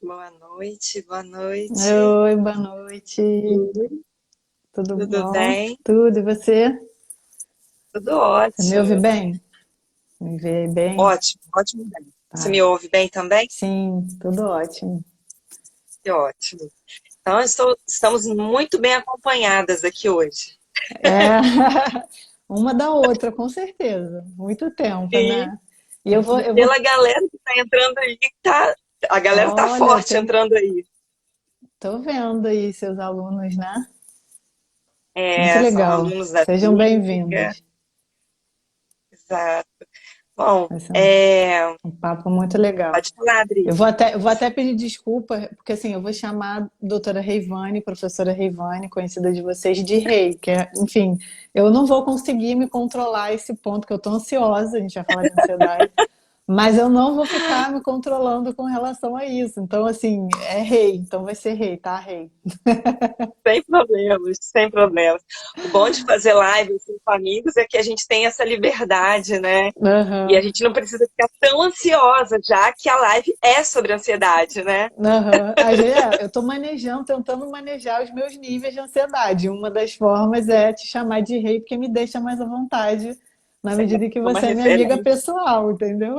Boa noite, boa noite. Oi, boa noite. Tudo Tudo tudo bom? bem? Tudo, e você? Tudo Você me ouve ótimo. bem? Me vê bem? Ótimo, ótimo bem. Você Tá. me ouve bem também? Sim, tudo ótimo. Que ótimo. Então, estamos muito bem acompanhadas aqui hoje. É, uma da outra, com certeza. Muito tempo, E, né? E eu vou, e eu vou, pela galera que está entrando aí, a galera tá olha, forte entrando aí. tô vendo aí seus alunos, né? Muito É, são legal. alunos da Sejam física, bem-vindos. exato. Bom, Vai ser um papo muito legal. pode falar, Adri. Eu vou até pedir desculpa, porque assim, eu vou chamar a doutora Reivane, professora Reivane, conhecida de vocês, de Rei, que é, enfim, eu não vou conseguir me controlar esse ponto, que eu tô ansiosa, a gente vai falar de ansiedade, mas eu não vou ficar me controlando com relação a isso. Então, assim, é Rei, então vai ser Rei, tá, Rei? Sem problemas, sem problemas. O bom de fazer live assim, com amigos é que a gente tem essa liberdade, né? E a Aham, gente não precisa ficar tão ansiosa, já que a live é sobre ansiedade, né? aham. Eu tô manejando, tentando manejar os meus níveis de ansiedade. Uma das formas é te chamar de rei, porque me deixa mais à vontade, na medida em que É uma você é minha amiga referência. pessoal, entendeu?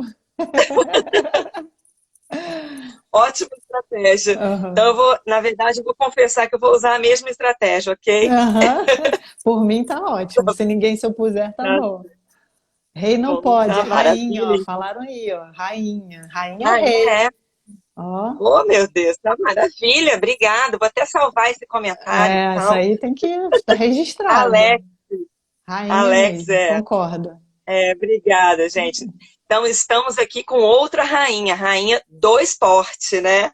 Ótima estratégia. Então, Aham. na verdade, eu vou confessar que eu vou usar a mesma estratégia, ok? Aham. Por mim tá ótimo. Se ninguém se opuser, tá Tá bom. Rei não bom, pode, tá rainha, ó. maravilha. Falaram aí, ó. Rainha. Rainha Ah, rei. é? Ó. Oh, meu Deus, tá maravilha. Obrigada. Vou até salvar esse comentário, É, isso então. aí tem que estar registrado. Alex, Rainha Alex, mesmo, concordo. obrigada, gente. Então, estamos aqui com outra rainha, rainha do esporte, né?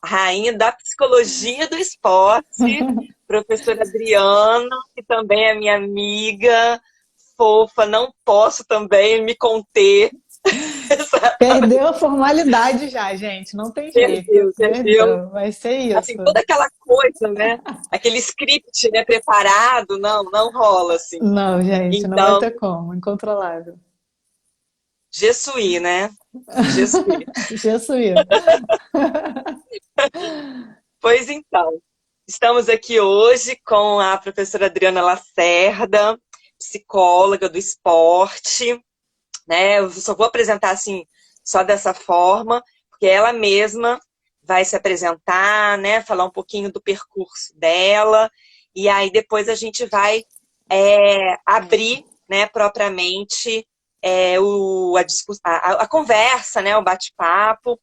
A rainha da psicologia do esporte, professora Adriana, que também é minha amiga, fofa, não posso também me conter. Perdeu a formalidade já, gente. Não tem jeito. Perdeu. Perdeu. Vai ser Assim, isso. toda aquela coisa, né? Aquele script, né, preparado, não rola, assim. Não, gente, não vai Então, ter como. Incontrolável. Jesuí, né? Jesuí. Jesuíta. Pois então, estamos aqui hoje com a professora Adriana Lacerda, psicóloga do esporte, né? Eu só vou apresentar assim, só dessa forma, porque ela mesma vai se apresentar, né? Falar um pouquinho do percurso dela, e aí depois a gente vai abrir, né, propriamente a conversa, né? O bate-papo,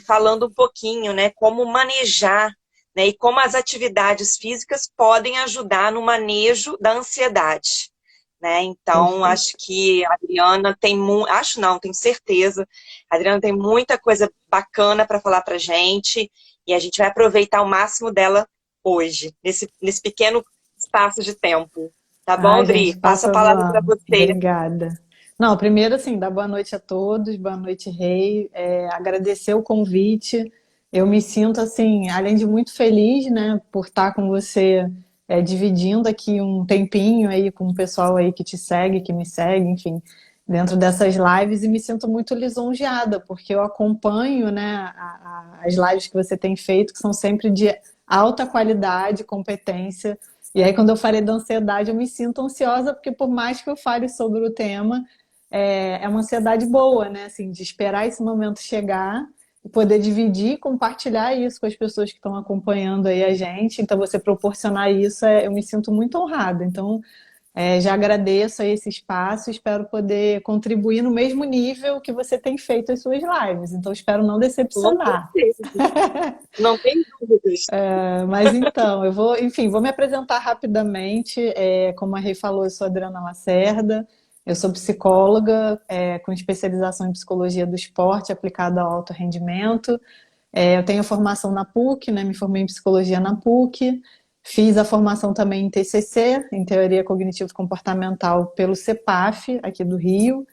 falando um pouquinho, né, como manejar, né, e como as atividades físicas podem ajudar no manejo da ansiedade, né? Então, acho Perfeito. que a Adriana tem acho não, tenho certeza. A Adriana tem muita coisa bacana para falar para gente e a gente vai aproveitar o máximo dela hoje, nesse pequeno espaço de tempo. Tá bom, Ai, Dri? gente, Passo a passa palavra para voando. você. Obrigada. Não, primeiro, assim, dar boa noite a todos, boa noite, Rei. Agradecer o convite. Eu me sinto, assim, além de muito feliz, né, por estar com você, dividindo aqui um tempinho aí com o pessoal aí que te segue, que me segue, enfim, dentro dessas lives, e me sinto muito lisonjeada, porque eu acompanho, né, as lives que você tem feito, que são sempre de alta qualidade, competência. E aí, quando eu falei da ansiedade, eu me sinto ansiosa, porque por mais que eu fale sobre o tema, é uma ansiedade boa, né? Assim, de esperar esse momento chegar e poder dividir, compartilhar isso com as pessoas que estão acompanhando aí a gente. Então, você proporcionar isso, eu me sinto muito honrada. Então, já agradeço aí esse espaço, espero poder contribuir no mesmo nível que você tem feito as suas lives. Então, espero não Com decepcionar. certeza. Não tem dúvidas. Mas então, enfim, vou me apresentar rapidamente. Como a Rei falou, eu sou Adriana Lacerda, eu sou psicóloga, com especialização em psicologia do esporte aplicada ao alto rendimento. Eu tenho formação na PUC, né? Me formei em psicologia na PUC, fiz a formação também em TCC, em teoria cognitivo-comportamental, pelo CEPAF, aqui do Rio.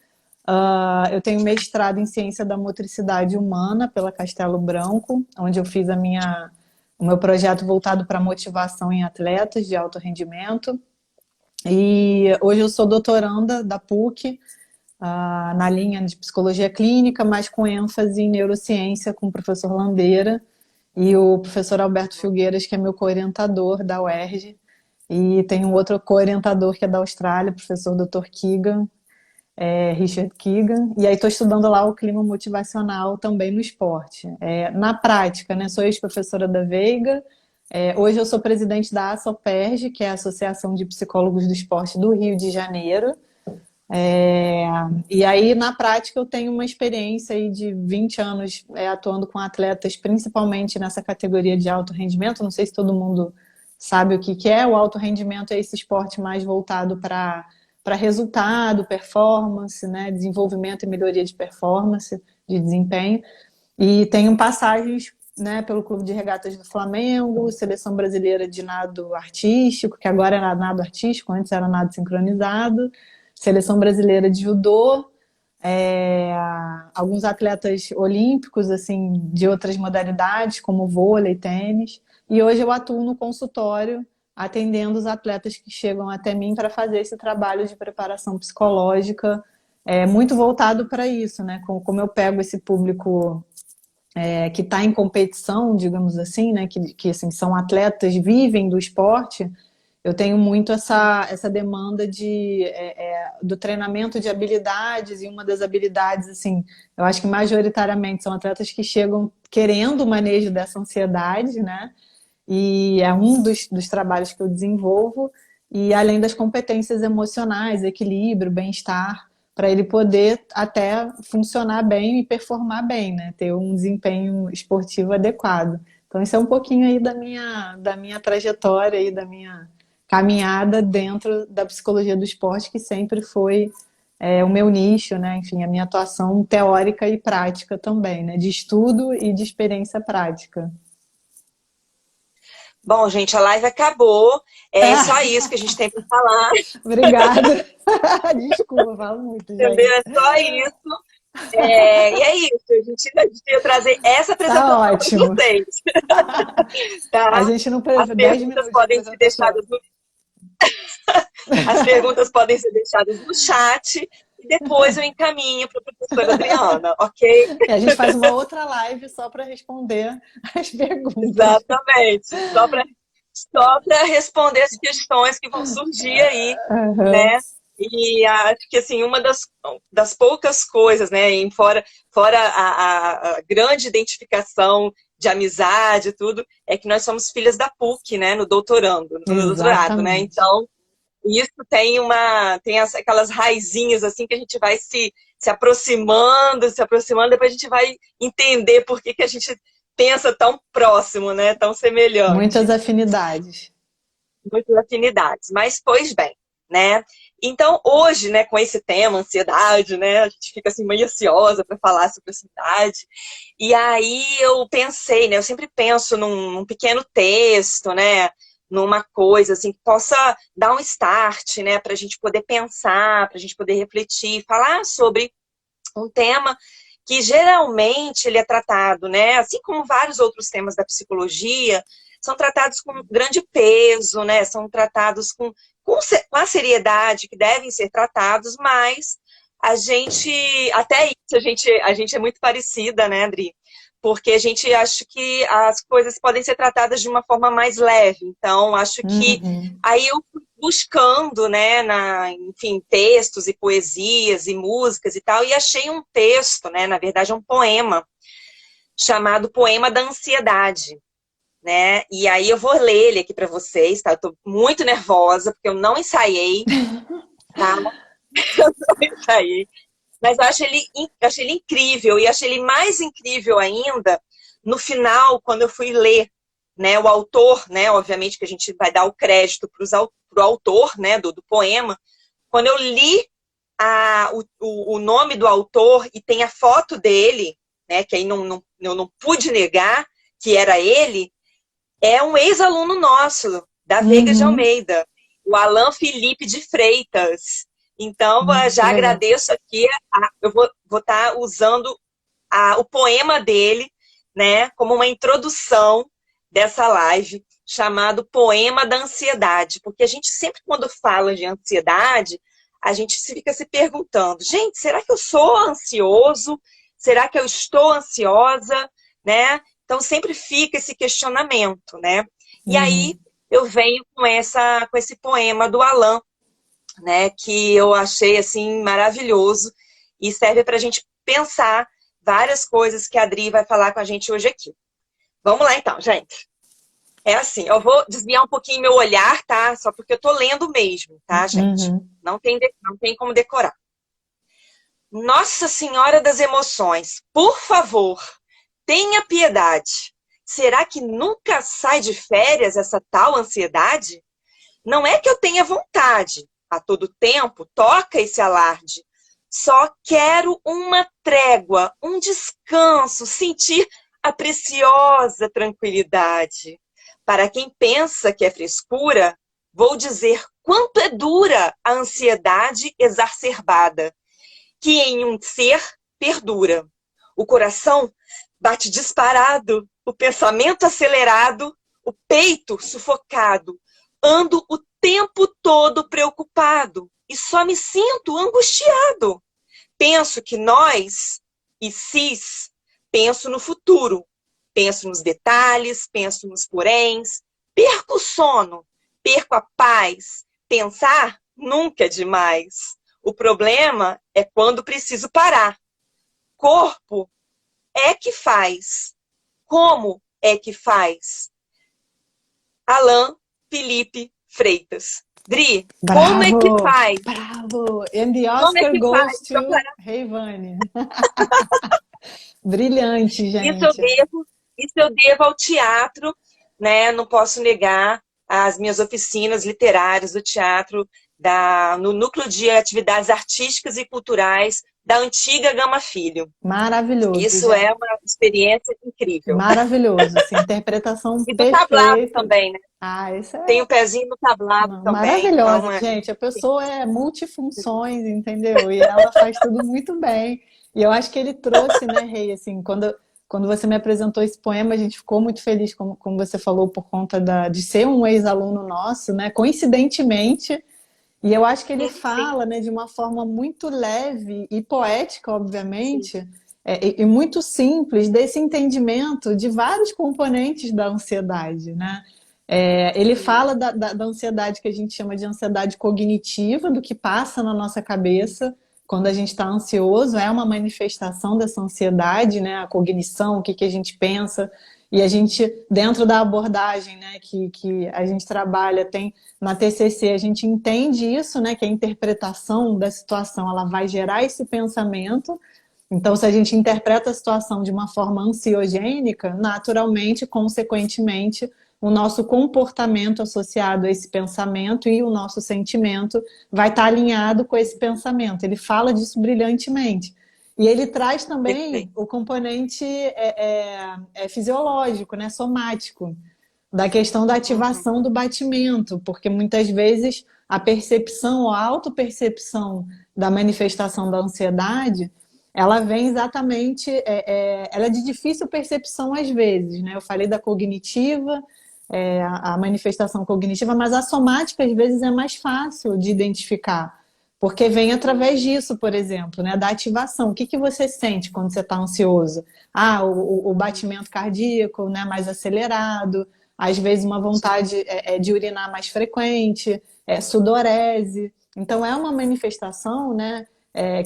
Eu tenho mestrado em ciência da motricidade humana pela Castelo Branco, onde eu fiz o meu projeto voltado para motivação em atletas de alto rendimento. E hoje eu sou doutoranda da PUC, na linha de psicologia clínica, mas com ênfase em neurociência com o professor Landeira e o professor Alberto Filgueiras, que é meu co-orientador da UERJ, e tem um outro co-orientador que é da Austrália, o professor Dr. Keegan, Richard Keegan, e aí estou estudando lá o clima motivacional também no esporte. Na prática, né, sou ex-professora da Veiga, hoje eu sou presidente da ASOPERJ, que é a Associação de Psicólogos do Esporte do Rio de Janeiro. E aí, na prática, eu tenho uma experiência aí de 20 anos atuando com atletas, principalmente nessa categoria de alto rendimento. Não sei se todo mundo sabe o que que é. O alto rendimento é esse esporte mais voltado para resultado, performance, né? Desenvolvimento e melhoria de performance, de desempenho. E tenho passagens, né, pelo Clube de Regatas do Flamengo, Seleção Brasileira de Nado Artístico, que agora é nado artístico, antes era nado sincronizado, Seleção Brasileira de Judô, alguns atletas olímpicos, assim, de outras modalidades, como vôlei, tênis. E hoje eu atuo no consultório, atendendo os atletas que chegam até mim para fazer esse trabalho de preparação psicológica, muito voltado para isso, né? Como eu pego esse público que está em competição, digamos assim, né? Que assim, são atletas, vivem do esporte. Eu tenho muito essa demanda do treinamento de habilidades, e uma das habilidades, assim, eu acho que majoritariamente são atletas que chegam querendo o manejo dessa ansiedade, né? E é um dos trabalhos que eu desenvolvo, e além das competências emocionais, equilíbrio, bem-estar, para ele poder até funcionar bem e performar bem, né? Ter um desempenho esportivo adequado. Então, isso é um pouquinho aí da minha trajetória e da minha caminhada dentro da psicologia do esporte, que sempre foi o meu nicho, né? Enfim, a minha atuação teórica e prática também, né? De estudo e de experiência prática. Bom, gente, a live acabou. É só isso que a gente tem para falar, Obrigada. Desculpa, falo muito, entendeu? gente. É só isso. E é isso. A gente ia trazer essa Tá apresentação para ótimo. vocês, A tá? gente não As precisa 10 perguntas minutos de podem ser apresentação. deixadas no, as perguntas podem ser deixadas no chat e depois eu encaminho para a professora Adriana, ok? E a gente faz uma outra live só para responder as perguntas. Exatamente. Só para responder as questões que vão surgir aí, Uhum. né? E acho que assim, uma das poucas coisas, né, fora a grande identificação de amizade e tudo, é que nós somos filhas da PUC, né, no doutorado, né? Exatamente. Então, isso tem aquelas raizinhas assim que a gente vai se aproximando, depois a gente vai entender por que que a gente pensa tão próximo, né, tão Muitas semelhante. afinidades. Muitas afinidades. Mas, pois bem, né? Então, hoje, né, com esse tema, ansiedade, né, a gente fica assim meio ansiosa para falar sobre ansiedade. E aí eu pensei, né, eu sempre penso num pequeno texto, né, numa coisa assim que possa dar um start, né, para a gente poder pensar, para a gente poder refletir, falar sobre um tema que geralmente ele é tratado, né, assim como vários outros temas da psicologia, são tratados com grande peso, né, são tratados com a seriedade que devem ser tratados, mas até isso, a gente é muito parecida, né, Adri? Porque a gente acha que as coisas podem ser tratadas de uma forma mais leve. Então, acho que Uhum. aí eu fui buscando, né, enfim, textos e poesias e músicas e tal, e achei um texto, né, na verdade é um poema, chamado Poema da Ansiedade, né? E aí eu vou ler ele aqui para vocês, tá? Eu tô muito nervosa, porque eu não ensaiei, tá? Eu não ensaiei. Mas eu achei ele incrível, e achei ele mais incrível ainda no final, quando eu fui ler, né, o autor, né, obviamente que a gente vai dar o crédito pro autor, né, do poema. Quando eu li o nome do autor e tem a foto dele, né, que aí eu não pude negar que era ele, é um ex-aluno nosso, da Veiga de Uhum. Almeida, o Alan Felipe de Freitas. Então, Que já legal. agradeço aqui, eu vou estar usando o poema dele, né, como uma introdução dessa live, chamado Poema da Ansiedade, porque a gente sempre, quando fala de ansiedade, a gente fica se perguntando, gente, será que eu sou ansioso? Será que eu estou ansiosa? Né? Então sempre fica esse questionamento, né? E aí Uhum. eu venho com esse poema do Alain, né? Que eu achei assim maravilhoso e serve para a gente pensar várias coisas que a Adri vai falar com a gente hoje aqui. Vamos lá então, gente. É assim, eu vou desviar um pouquinho meu olhar, tá? Só porque eu tô lendo mesmo, tá, gente? Uhum. Não tem como decorar. Nossa Senhora das Emoções, por favor, tenha piedade. Será que nunca sai de férias essa tal ansiedade? Não é que eu tenha vontade, a todo tempo toca esse alarde. Só quero uma trégua, um descanso, sentir a preciosa tranquilidade. Para quem pensa que é frescura, vou dizer quanto é dura a ansiedade exacerbada, que em um ser perdura. O coração bate disparado, o pensamento acelerado, o peito sufocado. Ando o tempo todo preocupado e só me sinto angustiado. Penso que nós, e cis, penso no futuro, penso nos detalhes, penso nos poréns, perco o sono, perco a paz. Pensar nunca é demais. O problema é quando preciso parar. Corpo é que faz. Como é que faz? Alain Felipe Freitas. Dri, como é que Bravo! faz? Bravo! And the Como é Oscar que faz? goes to Rayvane. Brilhante, Isso eu gente. devo, isso eu devo ao teatro, né? Não posso negar as minhas oficinas literárias do teatro no Núcleo de Atividades Artísticas e Culturais da antiga Gama Filho. Maravilhoso, Isso é gente. uma experiência incrível. Maravilhoso, assim, interpretação E do tablado perfeita. também, né? Ah, isso Tem é o pezinho no tablado não, também, então maravilhosa, é. gente. A pessoa é multifunções, entendeu? E ela faz tudo muito bem. E eu acho que ele trouxe, né, Rei, assim, quando você me apresentou esse poema, a gente ficou muito feliz, como você falou, por conta de ser um ex-aluno nosso, né? Coincidentemente, e eu acho que ele Sim, fala, né, de uma forma muito leve e poética, sim, obviamente, e muito simples desse entendimento de vários componentes da ansiedade, né? Ele sim, fala da ansiedade que a gente chama de ansiedade cognitiva, do que passa na nossa cabeça quando a gente está ansioso, é uma manifestação dessa ansiedade, né? A cognição, o que, que a gente pensa. E a gente, dentro da abordagem, né, que a gente trabalha, tem na TCC, a gente entende isso, né, que a interpretação da situação, ela vai gerar esse pensamento. Então, se a gente interpreta a situação de uma forma ansiogênica, naturalmente, consequentemente, o nosso comportamento associado a esse pensamento e o nosso sentimento vai estar alinhado com esse pensamento. Ele fala disso brilhantemente. E ele traz também perfeito. o componente fisiológico, né, somático, da questão da Uhum, ativação do batimento, porque muitas vezes a percepção ou a autopercepção da manifestação da ansiedade, ela vem exatamente, ela é de difícil percepção às vezes, né? Eu falei da cognitiva, a manifestação cognitiva, mas a somática às vezes é mais fácil de identificar, porque vem através uhum, disso, por exemplo, né? Da ativação. O que que você sente quando você está ansioso? Ah, o batimento cardíaco, né? Mais acelerado, às vezes uma sim, vontade de urinar mais frequente, sudorese. Então é uma manifestação, né,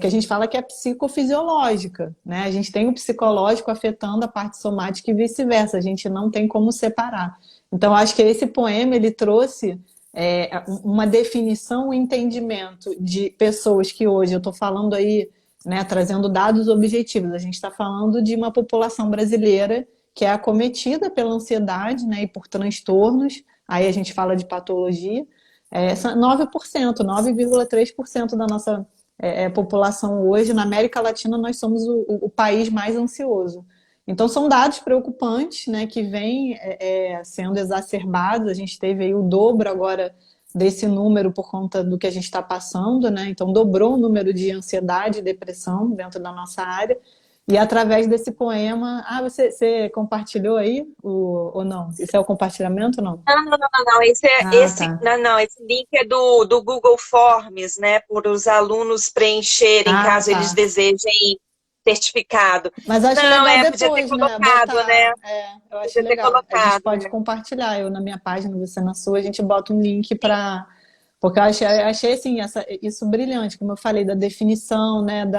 que a gente fala que é psicofisiológica, né? A gente tem o psicológico afetando a parte somática e vice-versa. A gente não tem como separar. Então acho que esse poema ele trouxe uma definição, um entendimento de pessoas que hoje eu estou falando aí, né, trazendo dados objetivos. A gente está falando de uma população brasileira que é acometida pela ansiedade, né, e por transtornos, aí a gente fala de patologia, 9%, 9,3% da nossa população hoje, na América Latina, nós somos o país mais ansioso. Então, são dados preocupantes, né, que vêm sendo exacerbados, a gente teve aí o dobro agora desse número por conta do que a gente está passando, né, então dobrou o número de ansiedade e depressão dentro da nossa área, E através desse poema... Ah, você compartilhou aí? Ou não? Isso é o compartilhamento ou não? Não, não, não, não, não. Ah, tá. Não, não, esse link é do Google Forms, né? Para os alunos preencherem, Ah, caso eles tá. desejem certificado. Mas acho Não, legal podia ter depois, né? colocado, né? Botar. É, eu acho Podia ter legal. A gente colocado, pode né? compartilhar. Eu na minha página, você na sua, a gente bota um link para. Porque eu achei assim, isso brilhante, como eu falei, da definição, né?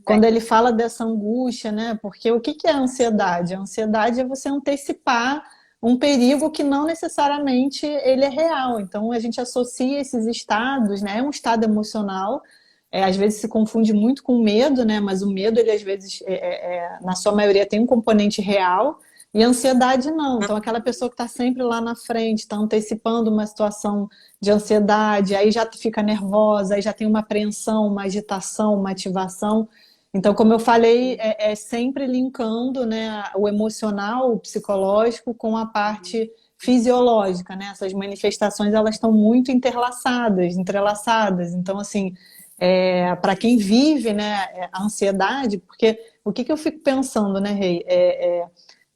Quando ele fala dessa angústia, né? Porque o que é a ansiedade? A ansiedade é você antecipar um perigo que não necessariamente ele é real. Então a gente associa esses estados, né? É um estado emocional às vezes se confunde muito com medo, né? Mas o medo, ele às vezes, na sua maioria, tem um componente real e a ansiedade não. Então, aquela pessoa que está sempre lá na frente, está antecipando uma situação de ansiedade, aí já fica nervosa, aí já tem uma apreensão, uma agitação, uma ativação. Então, como eu falei, é sempre linkando, né, o emocional, o psicológico com a parte fisiológica, né? Essas manifestações, elas estão muito interlaçadas, entrelaçadas. Então, assim, para quem vive, né, a ansiedade, porque o que eu fico pensando, né, Rei?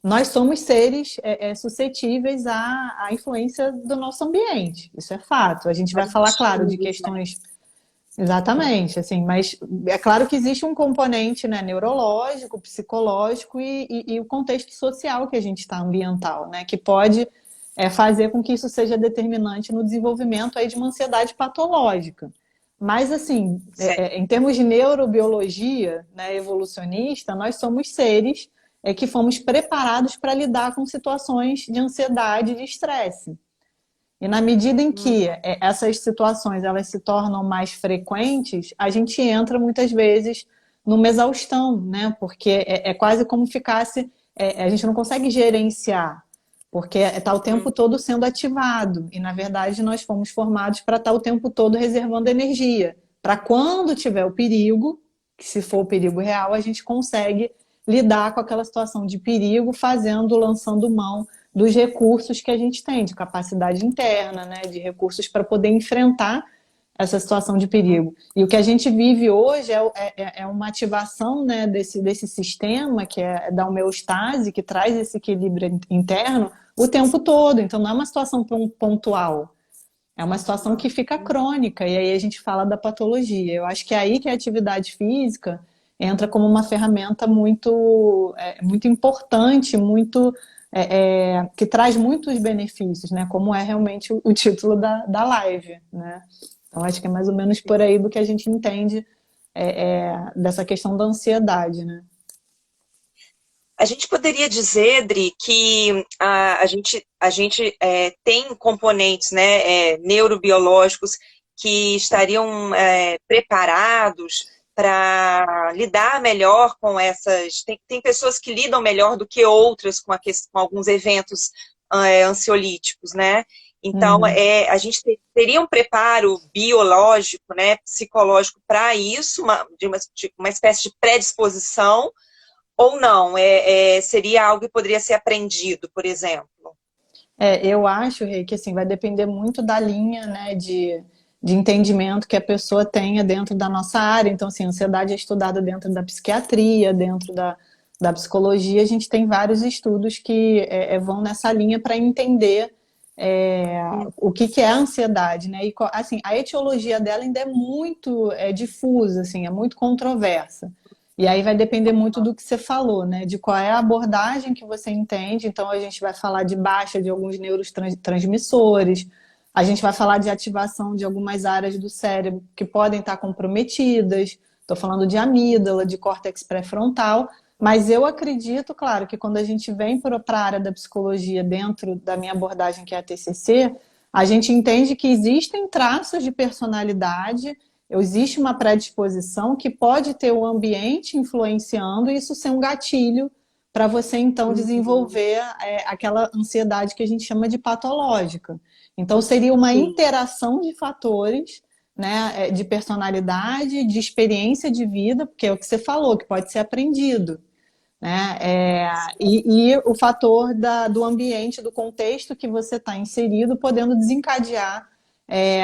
Nós somos seres suscetíveis à influência do nosso ambiente, isso é fato. A gente vai falar, claro, de Adquiridos, né? questões. Exatamente, assim, mas é claro que existe um componente, né, neurológico, psicológico e o contexto social que a gente está ambiental, né, que pode fazer com que isso seja determinante no desenvolvimento aí de uma ansiedade patológica. Mas, assim, Certo. em termos de neurobiologia, né, evolucionista, nós somos seres que fomos preparados para lidar com situações de ansiedade e de estresse. E na medida em que essas situações elas se tornam mais frequentes, a gente entra muitas vezes numa exaustão, né? Porque é quase como ficasse, a gente não consegue gerenciar, porque está o tempo todo sendo ativado. E na verdade nós fomos formados para estar o tempo todo reservando energia, para quando tiver o perigo, que se for o perigo real, a gente consegue lidar com aquela situação de perigo, lançando mão dos recursos que a gente tem, de capacidade interna, né, de recursos para poder enfrentar essa situação de perigo. E o que a gente vive hoje é uma ativação, né, desse sistema, que é da homeostase, que traz esse equilíbrio interno o tempo todo. Então, não é uma situação pontual, é uma situação que fica crônica. E aí a gente fala da patologia. Eu acho que é aí que a atividade física entra como uma ferramenta muito importante, que traz muitos benefícios, né? Como é realmente o título da live, né? Então, acho que é mais ou menos por aí do que a gente entende dessa questão da ansiedade, né? A gente poderia dizer, Dri, que a gente tem componentes, né, neurobiológicos que estariam preparados para lidar melhor com essas. Tem pessoas que lidam melhor do que outras com alguns eventos ansiolíticos, né? Então, Uhum. a gente teria um preparo biológico, né, psicológico para isso, de uma espécie de predisposição ou não? Seria algo que poderia ser aprendido, por exemplo? Eu acho, Rei, que assim, vai depender muito da linha, né, de entendimento que a pessoa tenha dentro da nossa área. Então, assim, a ansiedade é estudada dentro da psiquiatria, dentro da psicologia. A gente tem vários estudos que vão nessa linha para entender o que é a ansiedade, né? E, assim, a etiologia dela ainda é muito difusa, assim, é muito controversa. E aí vai depender muito do que você falou, né? De qual é a abordagem que você entende. Então, a gente vai falar de baixa de alguns neurotransmissores, a gente vai falar de ativação de algumas áreas do cérebro que podem estar comprometidas. Estou falando de amígdala, de córtex pré-frontal. Mas eu acredito, claro, que quando a gente vem para a área da psicologia dentro da minha abordagem, que é a TCC, a gente entende que existem traços de personalidade, existe uma predisposição que pode ter o ambiente influenciando e isso ser um gatilho para você então Uhum. desenvolver aquela ansiedade que a gente chama de patológica. Então seria uma Sim, interação de fatores, né, de personalidade, de experiência de vida, porque é o que você falou, que pode ser aprendido, né? E o fator do ambiente, do contexto que você está inserido, podendo desencadear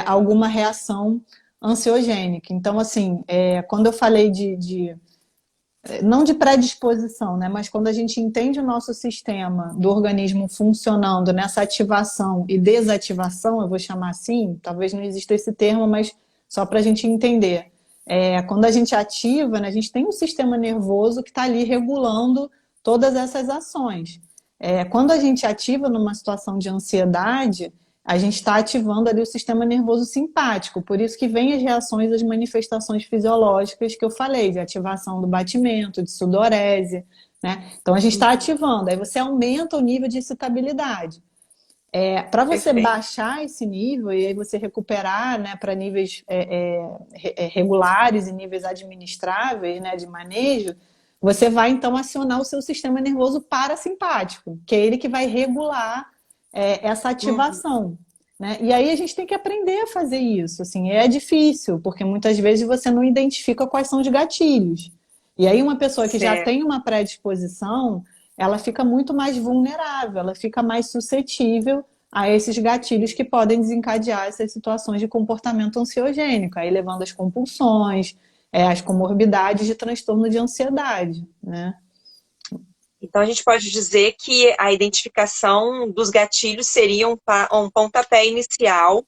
alguma reação ansiogênica. Então, assim, quando eu falei não de predisposição, né? Mas quando a gente entende o nosso sistema do organismo funcionando nessa ativação e desativação, eu vou chamar assim, talvez não exista esse termo, mas só para a gente entender. Quando a gente ativa, né, a gente tem um sistema nervoso que está ali regulando todas essas ações. Quando a gente ativa numa situação de ansiedade, a gente está ativando ali o sistema nervoso simpático, por isso que vem as reações, as manifestações fisiológicas que eu falei, de ativação do batimento, de sudorese, né? Então a gente está ativando, aí você aumenta o nível de excitabilidade. Para você Perfeito. baixar esse nível e aí você recuperar, né, para níveis regulares e níveis administráveis, né, de manejo, você vai então acionar o seu sistema nervoso parasimpático, que é ele que vai regular essa ativação. Né? E aí a gente tem que aprender a fazer isso. Assim, é difícil, porque muitas vezes você não identifica quais são os gatilhos. E aí uma pessoa que já Certo. tem uma predisposição, ela fica muito mais vulnerável, ela fica mais suscetível a esses gatilhos que podem desencadear essas situações de comportamento ansiogênico, aí levando às compulsões, às comorbidades de transtorno de ansiedade, né? Então, a gente pode dizer que a identificação dos gatilhos seria um pontapé inicial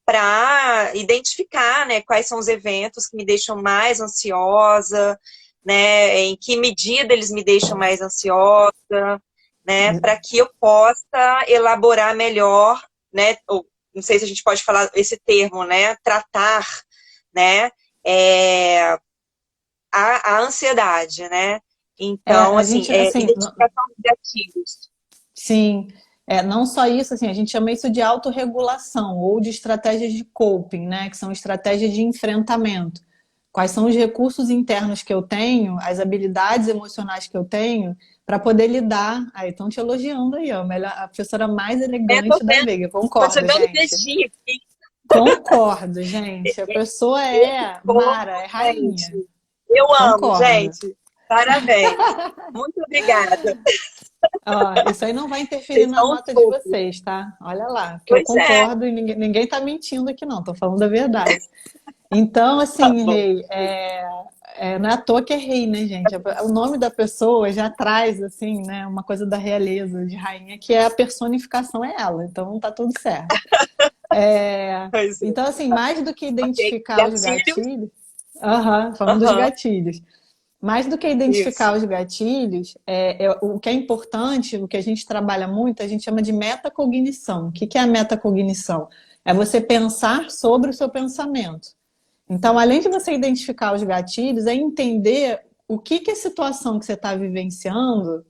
para identificar, né, quais são os eventos que me deixam mais ansiosa, né, em que medida eles me deixam mais ansiosa, né, para que eu possa elaborar melhor, né, ou, não sei se a gente pode falar esse termo, né, tratar, né, a ansiedade, né. Então, A assim, gente, assim, identificação dos gatilhos. sim, não só isso, assim, a gente chama isso de autorregulação ou de estratégias de coping, né, que são estratégias de enfrentamento. Quais são os recursos internos que eu tenho, as habilidades emocionais que eu tenho para poder lidar. Aí estão te elogiando aí, ó, a professora mais Tô elegante da vendo, Veiga. tô te Concordo, dando gente. beijinho aqui. Concordo, gente. A pessoa é Pô, Mara, é rainha. gente, eu amo, Concordo. gente. Parabéns. Muito obrigada. Ó, isso aí não vai interferir Vocês na são nota de fofos. vocês, tá? Olha lá, que eu Pois é, concordo e ninguém tá mentindo aqui, não, tô falando a verdade. Então, tá assim, bom. Rei, não é à toa que é rei, né, gente? O nome da pessoa já traz, assim, né, uma coisa da realeza, de rainha, que é a personificação é ela, então tá tudo certo. Pois é. Então, assim, mais do que Ok. identificar os Gatilhos? gatilhos, aham, falando dos Aham, gatilhos, mais do que identificar isso. os gatilhos, o que é importante, o que a gente trabalha muito, a gente chama de metacognição. O que é a metacognição? É você pensar sobre o seu pensamento. Então, além de você identificar os gatilhos, é entender o que é a situação que você está vivenciando.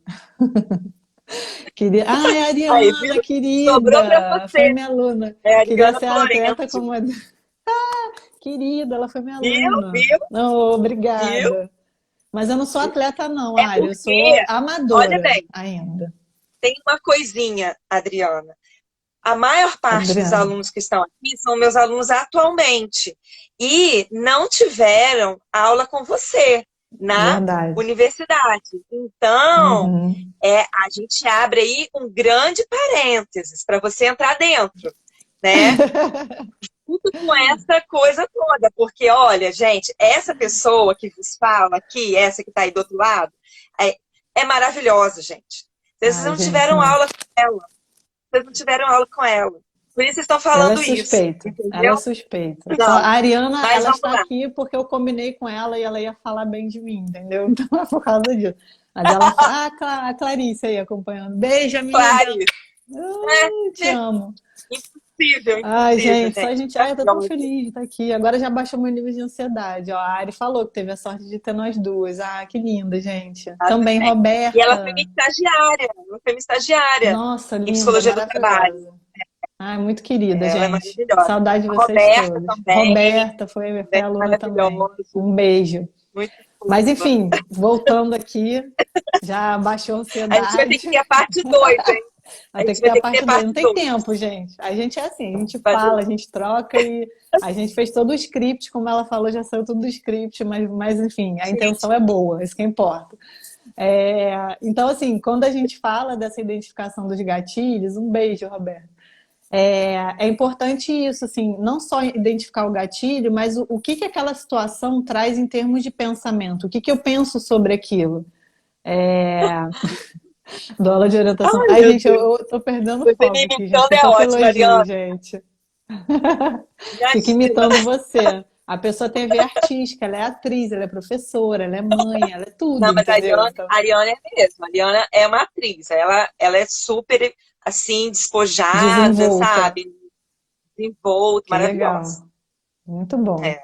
Ai, Aí, viu? Ariana, Sobrou para querida, foi você. minha aluna. É a Queria Ariana ser atleta Florente. como a... Querida, ela foi minha Viu? aluna. Viu? Não, Viu? obrigada. Mas eu não sou atleta, não, É Ari. Eu sou porque, olha amadora bem, ainda. tem uma coisinha, Adriana. A maior parte dos Adriana. alunos que estão aqui são meus alunos atualmente e não tiveram aula com você na Verdade. universidade. Então, Uhum. a gente abre aí um grande parênteses para você entrar dentro, né? Tudo com essa coisa toda, porque olha, gente, essa pessoa que vos fala aqui, essa que está aí do outro lado, é maravilhosa, gente. Vocês Ai, não gente, tiveram não. aula com ela. Vocês não tiveram aula com ela. Por isso vocês estão Ela é falando isso, suspeita. Ela é entendeu? suspeita. Só a Não, Ariana, mas ela vamos está lá. aqui porque eu combinei com ela e ela ia falar bem de mim, entendeu? Então é por causa disso. Mas ela fala, a Clarice aí acompanhando. Beijo, amiga. Clarice, Ai, te é amo. impossível, Ai, impossível, gente, só a gente. gente. Ai, eu tô tão Maravilhosa. feliz de estar aqui. Agora já baixou meu nível de ansiedade. Ó, a Ari falou que teve a sorte de ter nós duas. Ah, que linda, gente. Tá Também, bem. E ela foi Roberta. minha estagiária, ela foi minha estagiária Nossa, em linda, psicologia do trabalho. maravilhosa. Ai, muito querida, Ela é gente. maravilhosa. Saudade de A vocês Roberta todos. também, Roberta foi também aluna também. maravilhosa, Um beijo. muito Mas, fofa. enfim, voltando aqui, já baixou a A gente vai ter ansiedade. que ter a parte 2, hein? Vai A ter gente que ter vai a ter que ter parte a 2. parte Não tem 2. tempo, gente. A gente é assim, a gente Fazer fala, a gente troca e a gente fez todo o script, como ela falou, já saiu tudo do script, mas enfim, a intenção gente. é boa, isso que importa. Então, assim, quando a gente fala dessa identificação dos gatilhos, um beijo, Roberto. É importante isso, assim, não só identificar o gatilho, mas o que que aquela situação traz em termos de pensamento, o que que eu penso sobre aquilo. É, dou aula de orientação. Ai, Ai, meu gente, Deus. eu tô perdendo o Você me foco aqui, gente, imitando com é tanto ótimo, elogio, Ariana. gente. Fico Imagina. imitando você. A pessoa tem veia artística, ela é atriz, ela é professora, ela é mãe, ela é tudo, Não, mas entendeu? Então, A Ariana é mesmo. A Ariana é uma atriz. Ela é super, assim, despojada, desenvolta. sabe? Desenvolta, Que maravilhosa. legal. Muito bom. É.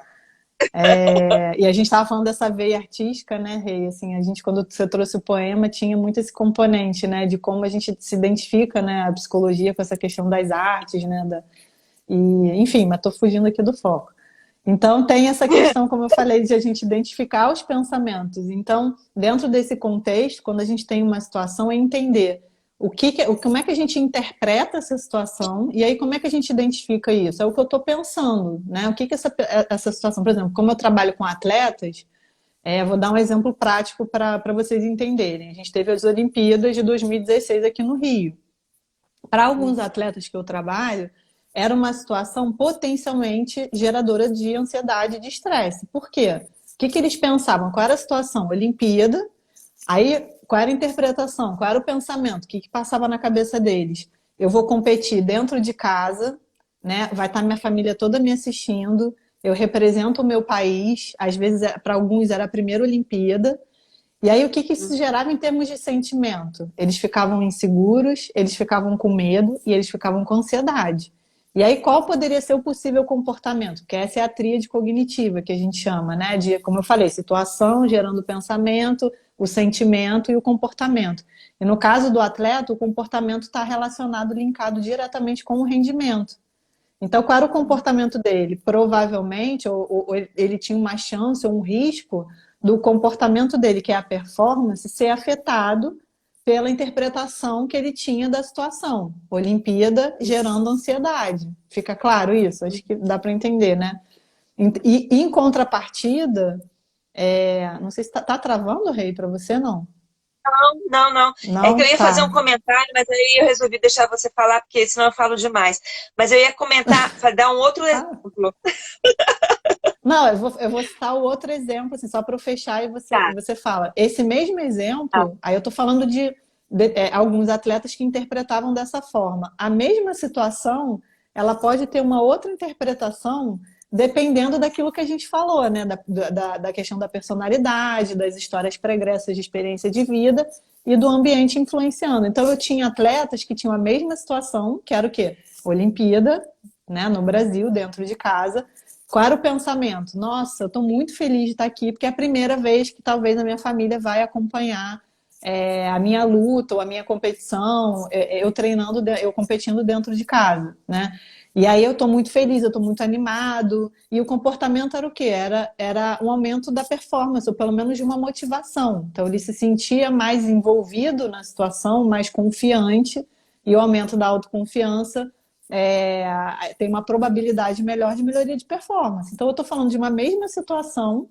E a gente estava falando dessa veia artística, né, Rei? Assim, a gente, quando você trouxe o poema, tinha muito esse componente, né, de como a gente se identifica, né, a psicologia com essa questão das artes, né, enfim, mas estou fugindo aqui do foco. Então, tem essa questão, como eu falei, de a gente identificar os pensamentos. Então, dentro desse contexto, quando a gente tem uma situação, é entender como é que a gente interpreta essa situação e aí como é que a gente identifica isso? É o que eu estou pensando, né? O que que essa situação, por exemplo, como eu trabalho com atletas, vou dar um exemplo prático para vocês entenderem. A gente teve as Olimpíadas de 2016 aqui no Rio. Para alguns atletas que eu trabalho, era uma situação potencialmente geradora de ansiedade e de estresse. Por quê? O que que eles pensavam? Qual era a situação? Olimpíada. Aí, qual era a interpretação? Qual era o pensamento? O que que passava na cabeça deles? Eu vou competir dentro de casa, né? Vai estar minha família toda me assistindo. Eu represento o meu país. Às vezes, para alguns, era a primeira Olimpíada. E aí, o que que isso gerava em termos de sentimento? Eles ficavam inseguros, eles ficavam com medo e eles ficavam com ansiedade. E aí, qual poderia ser o possível comportamento? Porque essa é a tríade cognitiva que a gente chama, né? De, como eu falei, situação gerando pensamento, o sentimento e o comportamento. E no caso do atleta, o comportamento está relacionado, linkado diretamente com o rendimento. Então, qual era o comportamento dele? Provavelmente, ou ele tinha uma chance ou um risco do comportamento dele, que é a performance, ser afetado pela interpretação que ele tinha da situação. Olimpíada gerando ansiedade. Fica claro isso? Acho que dá para entender, né? E em contrapartida, não sei se tá travando, Rei, para você, não? Não, não. É que eu Não? ia fazer um Tá. comentário, mas aí eu resolvi deixar você falar, porque senão eu falo demais. Mas eu ia comentar, dar um outro Tá. exemplo. Não, eu vou citar o outro exemplo, assim, só para eu fechar e Tá, você fala. Esse mesmo tá. exemplo, aí eu estou falando de alguns atletas que interpretavam dessa forma. A mesma situação, ela pode ter uma outra interpretação dependendo daquilo que a gente falou, né? Da questão da personalidade, das histórias pregressas de experiência de vida e do ambiente influenciando. Então, eu tinha atletas que tinham a mesma situação, que era o quê? Olimpíada, né, no Brasil, dentro de casa. Qual era o pensamento? Nossa, eu estou muito feliz de estar aqui, porque é a primeira vez que talvez a minha família vai acompanhar a minha luta ou a minha competição, eu treinando, eu competindo dentro de casa, né? E aí eu estou muito feliz, eu estou muito animado. E o comportamento era o quê? Era um aumento da performance, ou pelo menos de uma motivação. Então ele se sentia mais envolvido na situação, mais confiante, e o aumento da autoconfiança tem uma probabilidade melhor de melhoria de performance. Então, eu estou falando de uma mesma situação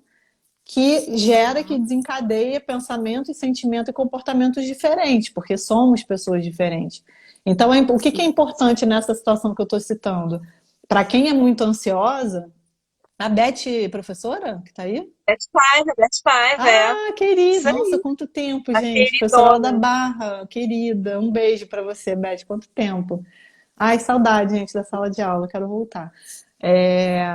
que gera, que desencadeia pensamento e sentimento e comportamentos diferentes, porque somos pessoas diferentes. Então, o que é importante nessa situação que eu estou citando? Para quem é muito ansiosa, a Beth, professora, que está aí? Best Five, é. Ah, querida! Isso Nossa, aí, quanto tempo, a gente! Professora lá da queridona. Barra, querida. Um beijo para você, Beth. Quanto tempo! Ai, saudade, gente, da sala de aula, quero voltar.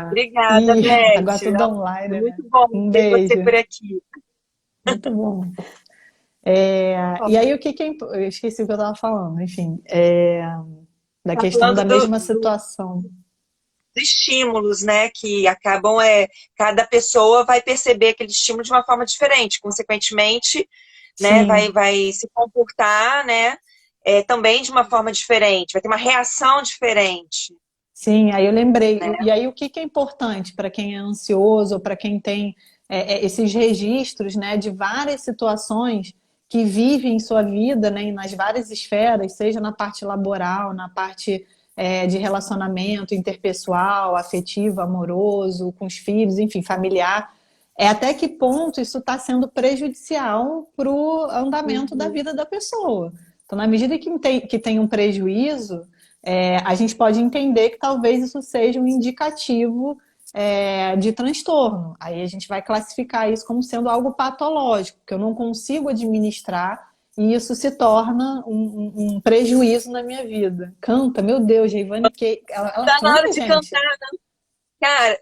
Obrigada, E agora Beth. tudo É online, né? muito bom Um ter você beijo, por aqui. muito bom. E aí, eu esqueci o que eu estava falando, enfim, da Tá questão da falando mesma situação. dos estímulos, né? Que acabam, cada pessoa vai perceber aquele estímulo de uma forma diferente. Consequentemente, né, Sim, vai se comportar, né, também de uma forma diferente, vai ter uma reação diferente, sim, aí eu lembrei. né? E aí, o que é importante para quem é ansioso, ou para quem tem esses registros, né, de várias situações que vive em sua vida, né, nas várias esferas, seja na parte laboral, na parte de relacionamento interpessoal, afetivo, amoroso, com os filhos, enfim, familiar. Até que ponto isso está sendo prejudicial para o andamento da Uhum. vida da pessoa. Então, na medida que tem um prejuízo, a gente pode entender que talvez isso seja um indicativo de transtorno. Aí a gente vai classificar isso como sendo algo patológico, que eu não consigo administrar e isso se torna um prejuízo na minha vida. Canta, meu Deus, Geivane, que ela Tá na hora canta, de gente. cantar, cara.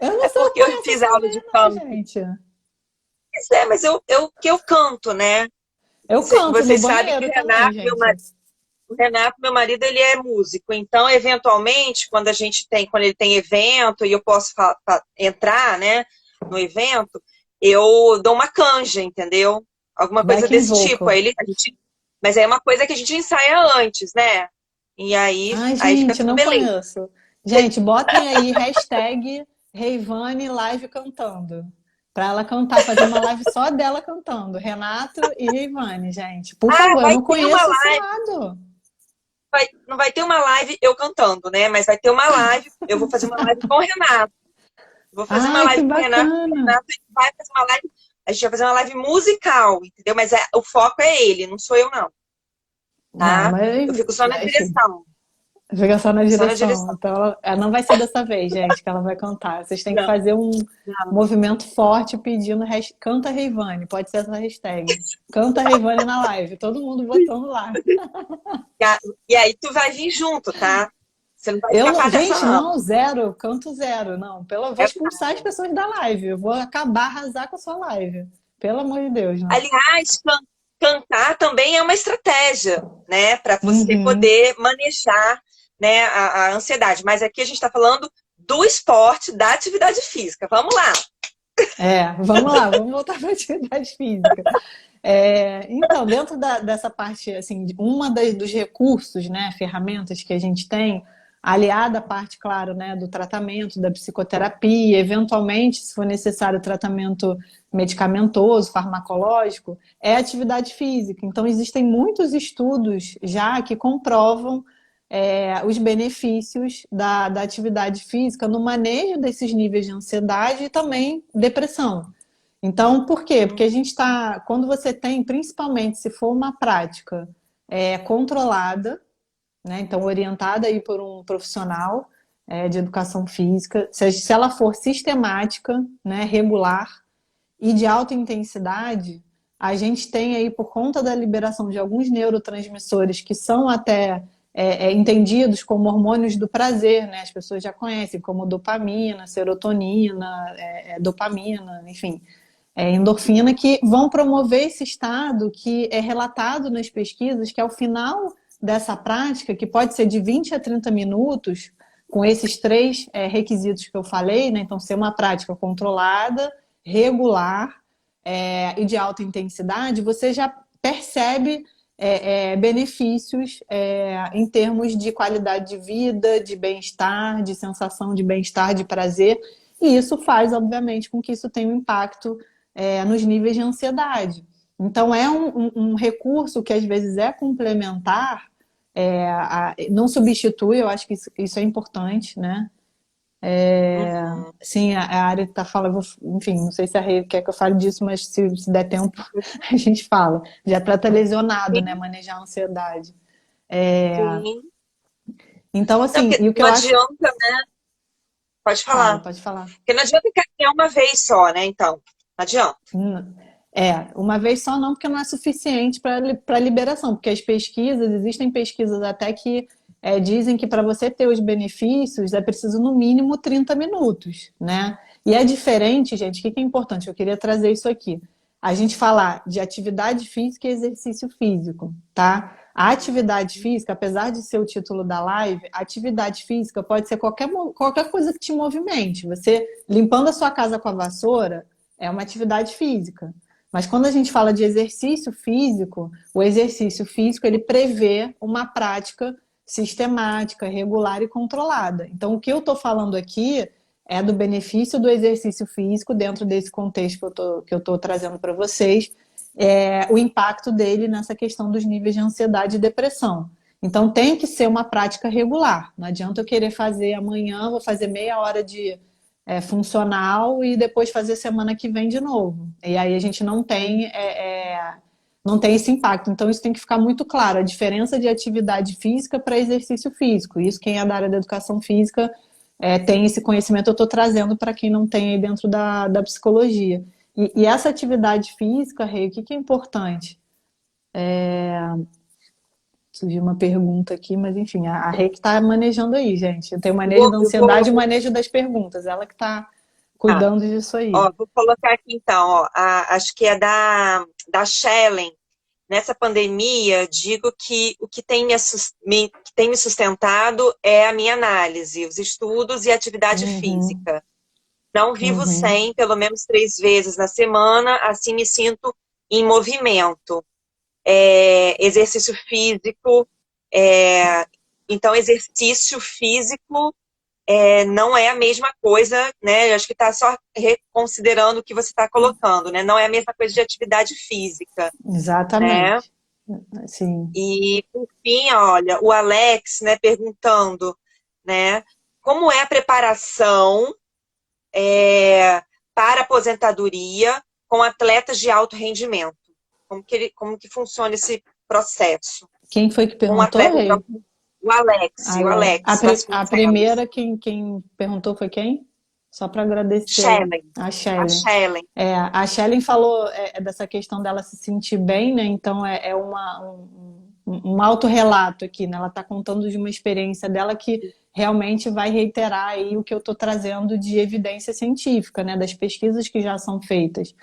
Eu não É sou porque boa eu nessas fiz aula coisas, de não, canto. gente. Pois é, mas que eu canto, né? Eu canto no Vocês sabem que banheiro também, gente. O Renato, meu marido, ele é músico. Então, eventualmente, quando ele tem evento e eu posso entrar, né, no evento, eu dou uma canja, entendeu? Alguma coisa Backing desse tipo. vocal. Mas é uma coisa que a gente ensaia antes, né? E Ai, aí fica gente, tudo não beleza. conheço. Gente, botem aí hashtag Reivane live cantando. Pra ela cantar, fazer uma live só dela cantando. Renato e Reivane, gente. Por Ah, favor, eu vai não ter uma conheço esse live, lado. não vai ter uma live eu cantando, né? Mas vai ter uma live, eu vou fazer uma live com o Renato. Vou fazer uma Ai, que live com o Renato, bacana. vai fazer uma live, a gente vai fazer uma live musical, entendeu? Mas o foco é ele, não sou eu não, Não, tá? Eu fico só na enfim. direção, Fica só na só na direção. direção. Então, ela não vai ser dessa vez, gente, que ela vai cantar. Vocês têm que Não, fazer um não. movimento forte pedindo canta Reivane. Pode ser essa hashtag. Canta Reivane na live. Todo mundo botando lá. E aí tu vai vir junto, tá? Você não vai Eu não, escapar dessa gente, não. não, zero, canto zero, não. Eu vou É, expulsar as pessoas da live. Eu vou acabar, arrasar com a sua live. Pelo amor de Deus, não. aliás, cantar também é uma estratégia, né? Para você Uhum. poder manejar, né, a ansiedade. Mas aqui a gente está falando do esporte, da atividade física. Vamos lá. Vamos lá, vamos voltar para a atividade física. Então, dentro dessa parte, assim, dos recursos, né, ferramentas que a gente tem, aliada à parte, claro, né, do tratamento, da psicoterapia, eventualmente, se for necessário, tratamento medicamentoso, farmacológico, é a atividade física. Então, existem muitos estudos já que comprovam os benefícios da atividade física no manejo desses níveis de ansiedade e também depressão. Então, por quê? Porque a gente está, quando você tem, principalmente se for uma prática controlada, né, então orientada aí por um profissional de educação física, se ela for sistemática, né, regular e de alta intensidade, a gente tem aí, por conta da liberação de alguns neurotransmissores que são até entendidos como hormônios do prazer, né? As pessoas já conhecem como dopamina, serotonina, dopamina, enfim, endorfina, que vão promover esse estado que é relatado nas pesquisas, que ao final dessa prática, que pode ser de 20 a 30 minutos, com esses três requisitos que eu falei, né? Então, ser uma prática controlada, regular e de alta intensidade, você já percebe benefícios em termos de qualidade de vida, de bem-estar, de sensação de bem-estar, de prazer, e isso faz, obviamente, com que isso tenha um impacto nos níveis de ansiedade. Então, é um recurso que às vezes é complementar, não substitui, eu acho que isso é importante, né? Uhum. Sim, a área está falando, enfim, não sei se a Rê quer que eu fale disso, mas se der tempo, a gente fala. Já trata lesionado, né? Sim, Manejar a ansiedade. sim. Então, Não, assim, porque e o que não eu acho. adianta, pode Fala, falar. pode falar. Porque não adianta que é uma vez só, né? Então, não adianta. Uma vez só não, porque não é suficiente para liberação, porque as pesquisas, existem pesquisas até que dizem que para você ter os benefícios é preciso no mínimo 30 minutos, né? E é diferente, gente, o que é importante? Eu queria trazer isso aqui. A gente falar de atividade física e exercício físico, tá? A atividade física, apesar de ser o título da live, a atividade física pode ser qualquer coisa que te movimente. Você limpando a sua casa com a vassoura é uma atividade física. Mas quando a gente fala de exercício físico, o exercício físico ele prevê uma prática sistemática, regular e controlada. Então, o que eu estou falando aqui é do benefício do exercício físico dentro desse contexto que eu estou trazendo para vocês, o impacto dele nessa questão dos níveis de ansiedade e depressão. Então, tem que ser uma prática regular. Não adianta eu querer fazer amanhã, vou fazer meia hora de funcional e depois fazer semana que vem de novo. E aí a gente não não tem esse impacto. Então, isso tem que ficar muito claro, a diferença de atividade física para exercício físico. Isso, quem é da área da educação física tem esse conhecimento, eu estou trazendo para quem não tem aí dentro da psicologia. E essa atividade física, Rei, o que é importante? Surgiu uma pergunta aqui, mas enfim, a Rei que está manejando aí, gente. Eu tenho o manejo da ansiedade e o manejo das perguntas. Ela que está Ah, cuidando disso aí. ó, vou colocar aqui então, ó, acho que é da Shellen. Nessa pandemia, digo que o que que tem me sustentado é a minha análise, os estudos e a atividade Uhum, física. Não vivo uhum. sem, pelo menos 3 vezes na semana, assim me sinto em movimento. Exercício físico, é, então exercício físico não é a mesma coisa, né? Eu acho que está só reconsiderando o que você está colocando, né? Não é a mesma coisa de atividade física, né? Exatamente. Sim. E, por fim, olha, o Alex, né, perguntando, né, como é a preparação para a aposentadoria com atletas de alto rendimento? Como que funciona esse processo? Quem foi que Com perguntou, atletas de Rei? alto o Alex A Vasconcelos, primeira, quem perguntou foi quem? Só para agradecer Shellen, a a Shelley. Shellen, A Shelley falou dessa questão dela se sentir bem, né? Então um autorrelato aqui, né? Ela está contando de uma experiência dela que realmente vai reiterar aí o que eu estou trazendo de evidência científica, né? Das pesquisas que já são feitas.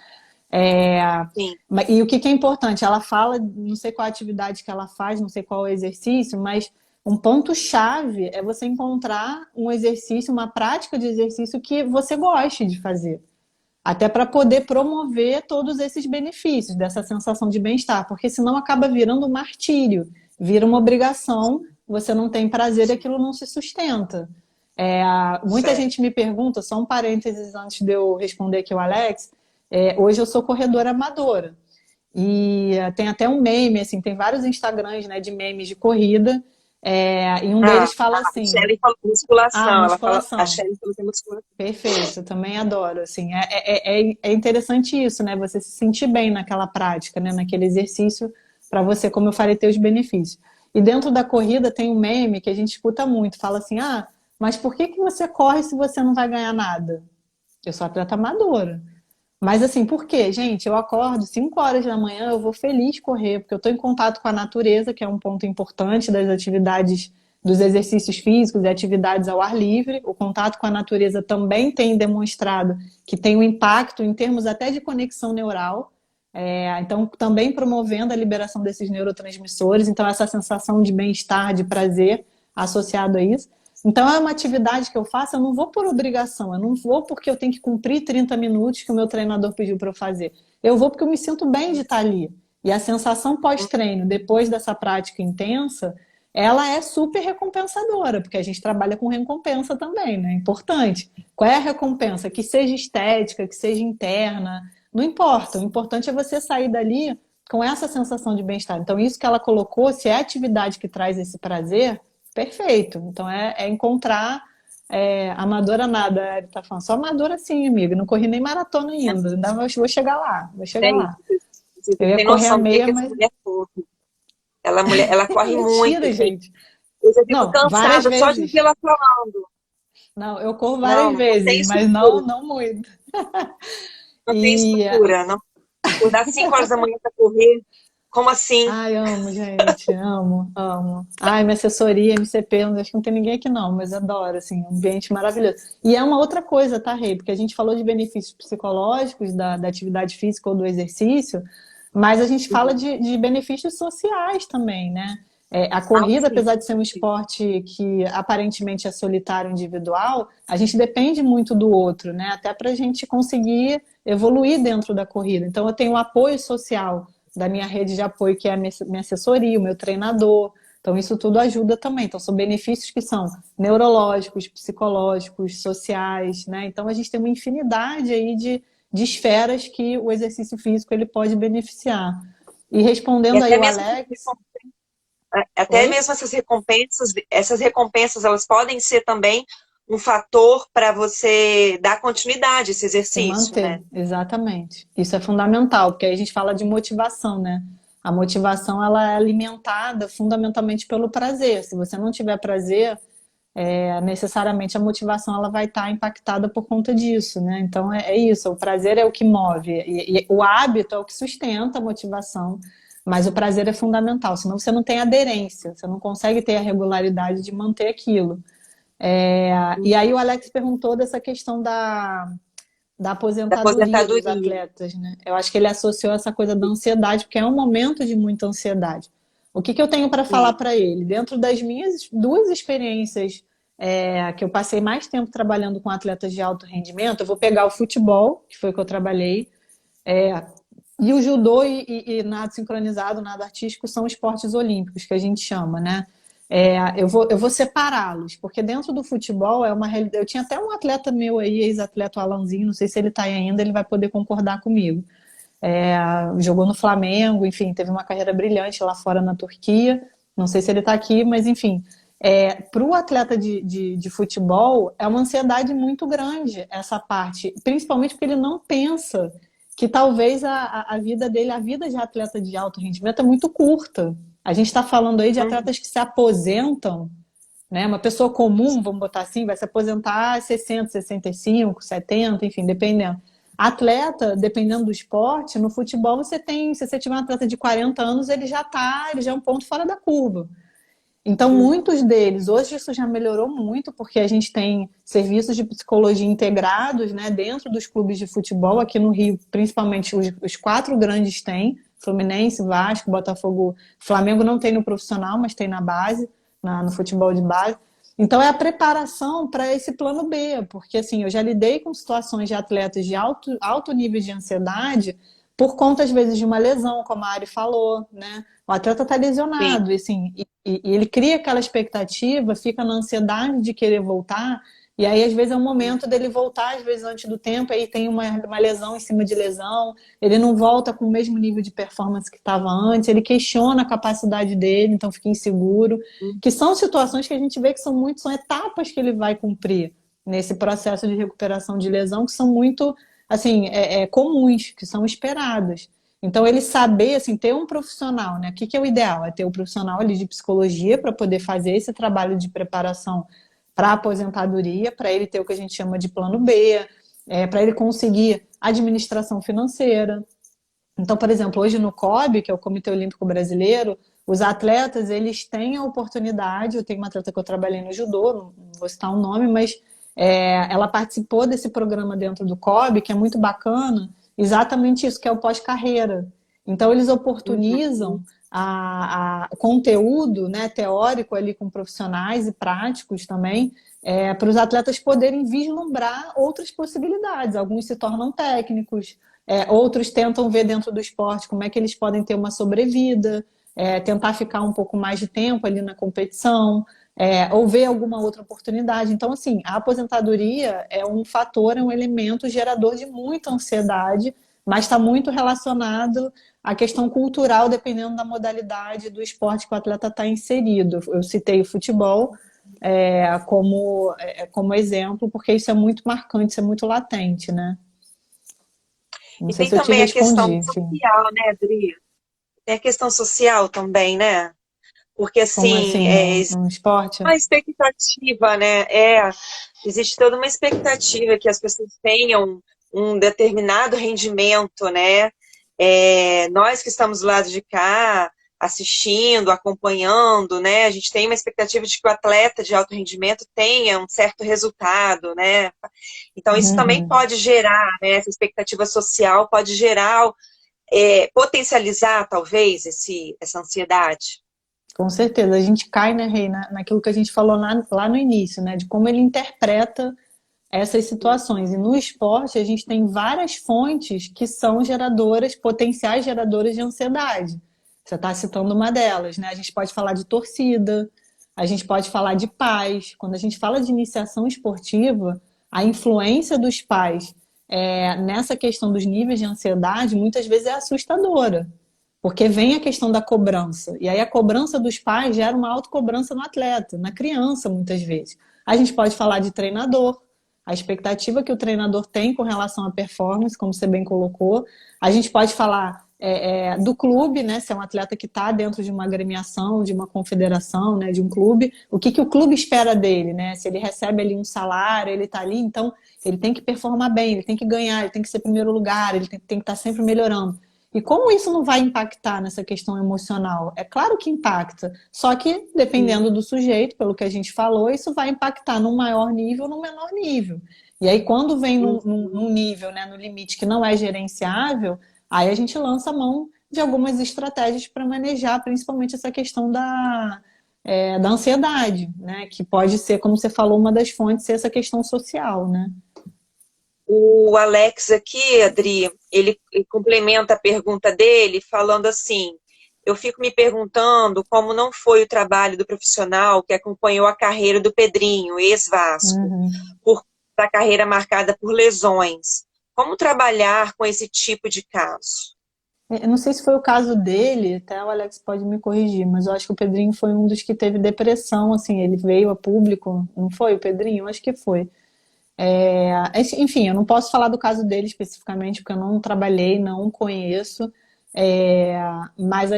É, sim, e o que é importante? Ela fala, não sei qual atividade que ela faz, não sei qual o exercício, mas um ponto-chave é você encontrar um exercício, uma prática de exercício que você goste de fazer. Até para poder promover todos esses benefícios, dessa sensação de bem-estar, porque senão acaba virando um martírio, vira uma obrigação, você não tem prazer e aquilo não se sustenta. Muita certo. gente me pergunta, só um parênteses antes de eu responder aqui o Alex, hoje eu sou corredora amadora. E tem até um meme, assim, tem vários Instagrams, né, de memes de corrida, e um Ah, deles fala a assim, Shelley falou musculação, ela fala, a musculação. Shelley falou que é musculação. Perfeito, eu também adoro, assim, é interessante isso, né, você se sentir bem naquela prática, né, naquele exercício, para você, como eu falei, ter os benefícios. E dentro da corrida tem um meme que a gente escuta muito, fala assim, mas por que que você corre se você não vai ganhar nada? Eu sou atleta amadora. Mas assim, por quê? Gente, eu acordo 5 horas da manhã, eu vou feliz correr, porque eu estou em contato com a natureza, que é um ponto importante das atividades, dos exercícios físicos e atividades ao ar livre. O contato com a natureza também tem demonstrado que tem um impacto em termos até de conexão neural. Então, também promovendo a liberação desses neurotransmissores. Então, essa sensação de bem-estar, de prazer associado a isso. Então, é uma atividade que eu faço, eu não vou por obrigação, eu não vou porque eu tenho que cumprir 30 minutos que o meu treinador pediu para eu fazer. Eu vou porque eu me sinto bem de estar ali. E a sensação pós-treino, depois dessa prática intensa, ela é super recompensadora, porque a gente trabalha com recompensa também, né? É importante. Qual é a recompensa? Que seja estética, que seja interna, não importa. O importante é você sair dali com essa sensação de bem-estar. Então, isso que ela colocou, se é a atividade que traz esse prazer, perfeito. Então é encontrar amadora nada. Ele tá falando, só amadora sim, amiga. Não corri nem maratona ainda. Ainda vou chegar lá, vou chegar Gente, lá. vocês Eu não ia têm correr a noção do meia, que essa mas. mulher corre. Ela corre muito, Mentira, gente. gente. Eu já fico Não, várias cansada só de ouvir vezes. ela falando. Não, eu corro Não, várias não tem vezes, mas estrutura. não muito. Não tem E estrutura. Não. Acordar 5 horas da manhã para correr. Como assim? ai, amo, gente, amo, amo. Ai, minha assessoria, MCP, acho que não tem ninguém aqui não, mas adoro, assim, um ambiente maravilhoso. E é uma outra coisa, tá, Rei? Porque a gente falou de benefícios psicológicos da atividade física ou do exercício, mas a gente fala Uhum. de benefícios sociais também, né? A Ah, corrida, sim. apesar de ser um esporte que aparentemente é solitário, individual, a gente depende muito do outro, né? Até para a gente conseguir evoluir dentro da corrida. Então, eu tenho um apoio social da minha rede de apoio, que é a minha assessoria, o meu treinador. Então, isso tudo ajuda também. Então, são benefícios que são neurológicos, psicológicos, sociais, né? Então, a gente tem uma infinidade aí de esferas que o exercício físico ele pode beneficiar. E E respondendo aí até o mesmo Alex, até oi? mesmo essas recompensas, elas podem ser também um fator para você dar continuidade a esse Se exercício, manter, né? exatamente. Isso é fundamental, porque aí a gente fala de motivação, né? A motivação ela é alimentada fundamentalmente pelo prazer. Se você não tiver prazer, necessariamente a motivação ela vai estar impactada por conta disso, né? Então é isso, o prazer é o que move, e o hábito é o que sustenta a motivação, mas o prazer é fundamental, senão você não tem aderência, você não consegue ter a regularidade de manter aquilo. E aí o Alex perguntou dessa questão da Da aposentadoria dos aposentadoria. atletas, né? Eu acho que ele associou essa coisa da ansiedade, porque é um momento de muita ansiedade. O que eu tenho para falar Sim. para ele? Dentro das minhas duas experiências, que eu passei mais tempo trabalhando com atletas de alto rendimento, eu vou pegar o futebol, que foi o que eu trabalhei, e o judô e nado sincronizado, nado artístico, são esportes olímpicos, que a gente chama, né? Eu vou separá-los, porque dentro do futebol é uma realidade. Eu tinha até um atleta meu aí, ex-atleta, o Alanzinho, não sei se ele está aí ainda, ele vai poder concordar comigo. Jogou no Flamengo, enfim, teve uma carreira brilhante lá fora na Turquia. Não sei se ele está aqui, mas enfim. Para o atleta de futebol, é uma ansiedade muito grande essa parte, principalmente porque ele não pensa que talvez a vida dele, a vida de atleta de alto rendimento é muito curta. A gente está falando aí de Uhum. atletas que se aposentam, né? Uma pessoa comum, vamos botar assim, vai se aposentar aos 60, 65, 70, enfim, dependendo. Atleta, dependendo do esporte, no futebol você tem, se você tiver um atleta de 40 anos, ele já é um ponto fora da curva. Então, muitos deles, hoje isso já melhorou muito, porque a gente tem serviços de psicologia integrados, né, dentro dos clubes de futebol, aqui no Rio, principalmente os quatro grandes têm, Fluminense, Vasco, Botafogo, Flamengo não tem no profissional, mas tem na base, no futebol de base. Então, é a preparação para esse plano B, porque assim, eu já lidei com situações de atletas de alto nível de ansiedade por conta, às vezes, de uma lesão, como a Ari falou, né? O atleta está Sim. lesionado, e, assim, e ele cria aquela expectativa, fica na ansiedade de querer voltar, e aí às vezes é o momento dele voltar, às vezes antes do tempo, aí tem uma lesão em cima de lesão, ele não volta com o mesmo nível de performance que estava antes, ele questiona a capacidade dele, então fica inseguro, que são situações que a gente vê que são etapas que ele vai cumprir nesse processo de recuperação de lesão, que são muito, assim, comuns, que são esperadas. Então, ele saber, assim, ter um profissional, né? O que é o ideal? É ter um profissional ali de psicologia para poder fazer esse trabalho de preparação para a aposentadoria, para ele ter o que a gente chama de plano B, para ele conseguir administração financeira. Então, por exemplo, hoje no COB, que é o Comitê Olímpico Brasileiro, os atletas, eles têm a oportunidade, eu tenho uma atleta que eu trabalhei no judô, não vou citar o nome, mas ela participou desse programa dentro do COB, que é muito bacana, exatamente isso, que é o pós-carreira. Então, eles oportunizam conteúdo, né, teórico ali com profissionais e práticos também, para os atletas poderem vislumbrar outras possibilidades. Alguns se tornam técnicos, outros tentam ver dentro do esporte como é que eles podem ter uma sobrevida, tentar ficar um pouco mais de tempo ali na competição, ou ver alguma outra oportunidade. Então, assim, a aposentadoria é um fator, é um elemento gerador de muita ansiedade, mas está muito relacionado à questão cultural, dependendo da modalidade do esporte que o atleta está inserido. Eu citei o futebol como exemplo, porque isso é muito marcante, isso é muito latente, né? Não E sei tem se eu te também a respondi, questão enfim. social, né, Adri? Tem a questão social também, né? Porque, Como assim, assim, no esporte? uma expectativa, né? Existe toda uma expectativa que as pessoas tenham um determinado rendimento, né? Nós que estamos do lado de cá, assistindo, acompanhando, né? A gente tem uma expectativa de que o atleta de alto rendimento tenha um certo resultado, né? Então, isso também Uhum. pode gerar, né? Essa expectativa social pode gerar, potencializar, talvez, essa ansiedade. Com certeza, a gente cai, né, Rei, naquilo que a gente falou lá no início, né, de como ele interpreta essas situações. E no esporte, a gente tem várias fontes que são geradoras, potenciais geradoras de ansiedade. Você está citando uma delas, né? A gente pode falar de torcida, a gente pode falar de pais. Quando a gente fala de iniciação esportiva, a influência dos pais nessa questão dos níveis de ansiedade muitas vezes é assustadora. Porque vem a questão da cobrança. E aí a cobrança dos pais gera uma autocobrança no atleta, na criança, muitas vezes. A gente pode falar de treinador, a expectativa que o treinador tem com relação à performance, como você bem colocou. A gente pode falar do clube, né? Se é um atleta que está dentro de uma agremiação, de uma confederação, né? De um clube, o que o clube espera dele, né? Se ele recebe ali um salário, ele está ali, então ele tem que performar bem, ele tem que ganhar, ele tem que ser primeiro lugar, ele tem que estar sempre melhorando. E como isso não vai impactar nessa questão emocional? É claro que impacta, só que dependendo do sujeito, pelo que a gente falou, isso vai impactar num maior nível ou num menor nível. E aí, quando vem num nível, né, no limite que não é gerenciável, aí a gente lança a mão de algumas estratégias para manejar, principalmente essa questão da ansiedade, né? Que pode ser, como você falou, uma das fontes, ser essa questão social, né? O Alex aqui, Adri, ele complementa a pergunta dele falando assim: eu fico me perguntando como não foi o trabalho do profissional que acompanhou a carreira do Pedrinho, ex-Vasco, Uhum. por a carreira marcada por lesões. Como trabalhar com esse tipo de caso? Eu não sei se foi o caso dele, até o Alex pode me corrigir, mas eu acho que o Pedrinho foi um dos que teve depressão, assim, ele veio a público, não foi o Pedrinho? Eu acho que foi. Enfim, eu não posso falar do caso dele especificamente, porque eu não trabalhei, não conheço, é, mas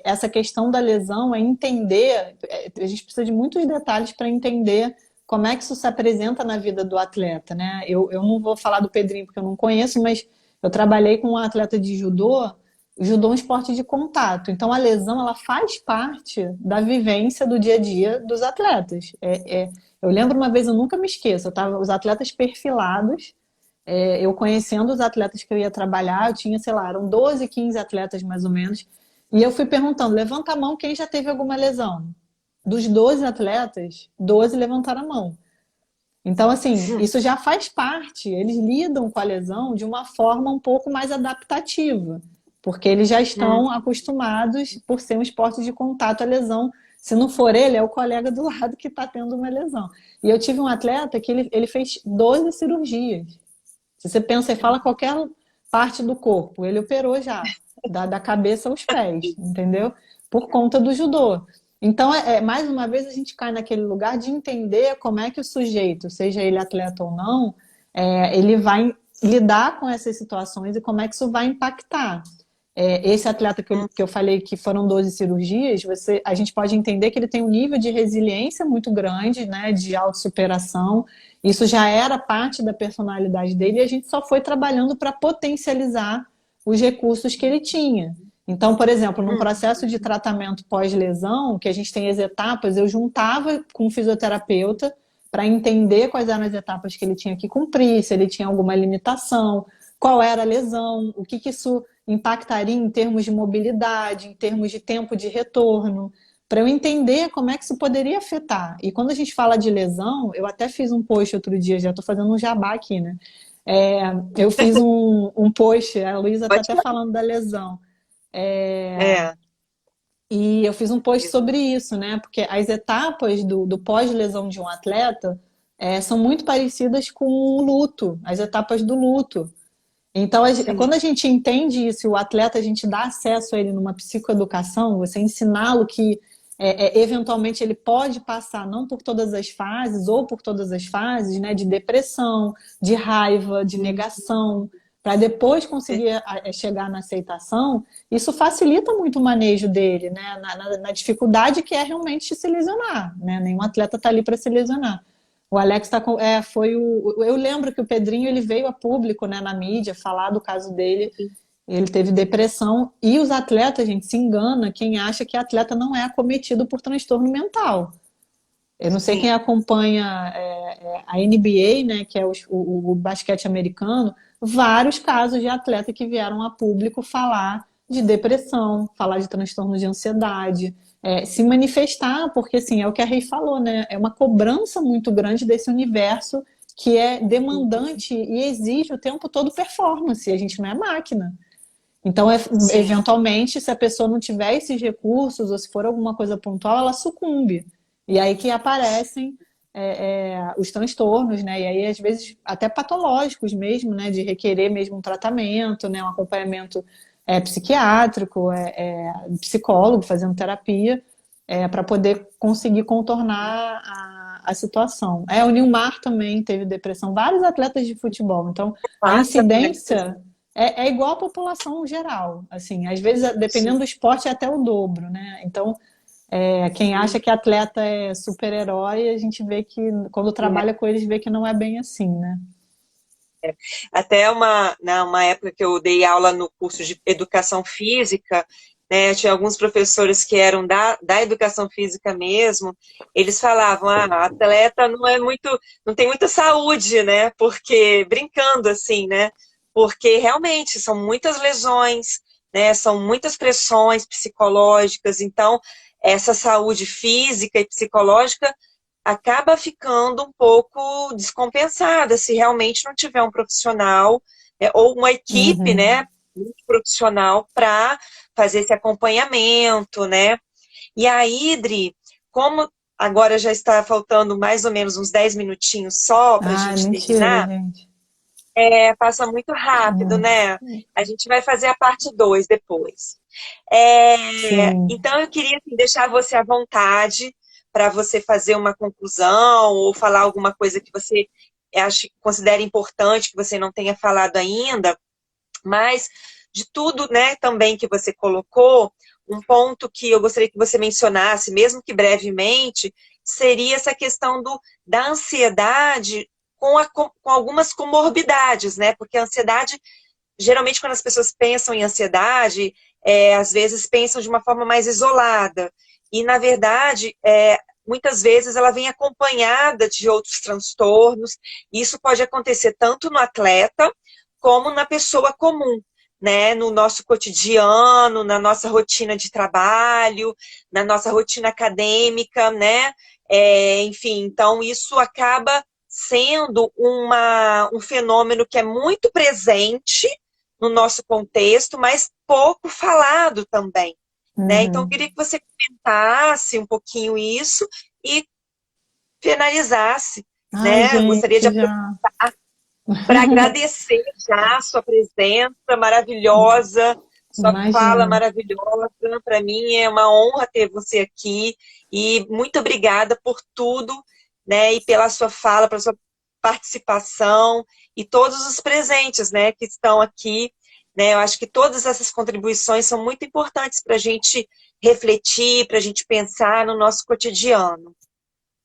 essa questão da lesão é entender, a gente precisa de muitos detalhes para entender como é que isso se apresenta na vida do atleta, né? Eu não vou falar do Pedrinho porque eu não conheço, mas eu trabalhei com um atleta de judô. O judô é um esporte de contato, então a lesão ela faz parte da vivência do dia a dia dos atletas. Eu lembro uma vez, eu nunca me esqueço, eu tava os atletas perfilados, eu conhecendo os atletas que eu ia trabalhar, eu tinha, sei lá, eram 12, 15 atletas mais ou menos, e eu fui perguntando, levanta a mão quem já teve alguma lesão. Dos 12 atletas, 12 levantaram a mão. Então, assim, isso já faz parte, eles lidam com a lesão de uma forma um pouco mais adaptativa, porque eles já estão acostumados, por ser um esporte de contato, a lesão, se não for ele, é o colega do lado que está tendo uma lesão. E eu tive um atleta que ele fez 12 cirurgias. Se você pensa e fala qualquer parte do corpo, ele operou já, da cabeça aos pés, entendeu? Por conta do judô. Então, mais uma vez, a gente cai naquele lugar de entender como é que o sujeito, seja ele atleta ou não, ele vai lidar com essas situações e como é que isso vai impactar. Esse atleta que eu falei que foram 12 cirurgias, a gente pode entender que ele tem um nível de resiliência muito grande, né, de autossuperação. Isso já era parte da personalidade dele e a gente só foi trabalhando para potencializar os recursos que ele tinha. Então, por exemplo, num processo de tratamento pós-lesão, que a gente tem as etapas, eu juntava com o fisioterapeuta para entender quais eram as etapas que ele tinha que cumprir, se ele tinha alguma limitação, qual era a lesão, o que isso impactaria em termos de mobilidade, em termos de tempo de retorno, para eu entender como é que isso poderia afetar. E quando a gente fala de lesão, eu até fiz um post outro dia, já estou fazendo um jabá aqui, né? Eu fiz um post, a Luísa está Pode até falar. falando da lesão. É, E eu fiz um post sobre isso, né? Porque as etapas do pós-lesão de um atleta são muito parecidas com o luto, as etapas do luto. Então, sim, quando a gente entende isso, e o atleta, a gente dá acesso a ele numa psicoeducação, você ensiná-lo que eventualmente ele pode passar não por todas as fases ou por todas as fases, né, de depressão, de raiva, de negação, para depois conseguir chegar na aceitação, isso facilita muito o manejo dele, né, na dificuldade que é realmente se lesionar, né? Nenhum atleta está ali para se lesionar. O Alex tá com, foi o. Eu lembro que o Pedrinho ele veio a público, né, na mídia, falar do caso dele. Ele teve depressão e os atletas, gente, se engana quem acha que atleta não é acometido por transtorno mental. Eu não sei quem sim. acompanha a NBA, né, que é o basquete americano, vários casos de atleta que vieram a público falar de depressão, falar de transtorno de ansiedade, se manifestar, porque assim, é o que a Rei falou, né? É uma cobrança muito grande desse universo que é demandante e exige o tempo todo performance. A gente não é máquina. Então, Sim. eventualmente, se a pessoa não tiver esses recursos, ou se for alguma coisa pontual, ela sucumbe. E aí que aparecem os transtornos, né? E aí, às vezes, até patológicos mesmo, né? De requerer mesmo um tratamento, né? Um acompanhamento psiquiátrico, psicólogo fazendo terapia, para poder conseguir contornar a situação. O Nilmar também teve depressão, vários atletas de futebol. Então, a Massa também. incidência é igual à população geral, assim, às vezes, dependendo Sim. do esporte, é até o dobro, né? Então, quem acha Sim. que atleta é super-herói, a gente vê que, quando trabalha com eles, vê que não é bem assim, né? Até uma época que eu dei aula no curso de educação física, né, tinha alguns professores que eram da educação física mesmo, eles falavam, a atleta não é muito, não tem muita saúde, né? Porque, brincando assim, né? Porque realmente são muitas lesões, né? São muitas pressões psicológicas, então essa saúde física e psicológica acaba ficando um pouco descompensada se realmente não tiver um profissional, ou uma equipe, Uhum. né, muito profissional para fazer esse acompanhamento, né? E a Idri, como agora já está faltando mais ou menos uns 10 minutinhos só para a Ah, gente mentira, terminar, gente. passa muito rápido, Hum, né? A gente vai fazer a parte 2 depois. É, sim. então, eu queria assim, deixar você à vontade para você fazer uma conclusão ou falar alguma coisa que você considere importante, que você não tenha falado ainda, mas de tudo, né, também que você colocou, um ponto que eu gostaria que você mencionasse, mesmo que brevemente, seria essa questão da ansiedade com algumas comorbidades, né? Porque a ansiedade, geralmente, quando as pessoas pensam em ansiedade, às vezes pensam de uma forma mais isolada. E, na verdade, muitas vezes ela vem acompanhada de outros transtornos. E isso pode acontecer tanto no atleta como na pessoa comum, né? No nosso cotidiano, na nossa rotina de trabalho, na nossa rotina acadêmica, né? Enfim, então isso acaba sendo um fenômeno que é muito presente no nosso contexto, mas pouco falado também, né? Então, eu Uhum. queria que você comentasse um pouquinho isso e finalizasse, Ai, né? Eu gostaria de gente, já. para agradecer já a sua presença maravilhosa, sua fala Imagina. maravilhosa. Para mim é uma honra ter você aqui e muito obrigada por tudo, né? E pela sua fala, pela sua participação e todos os presentes, né, que estão aqui, né? Eu acho que todas essas contribuições são muito importantes para a gente refletir, para a gente pensar no nosso cotidiano.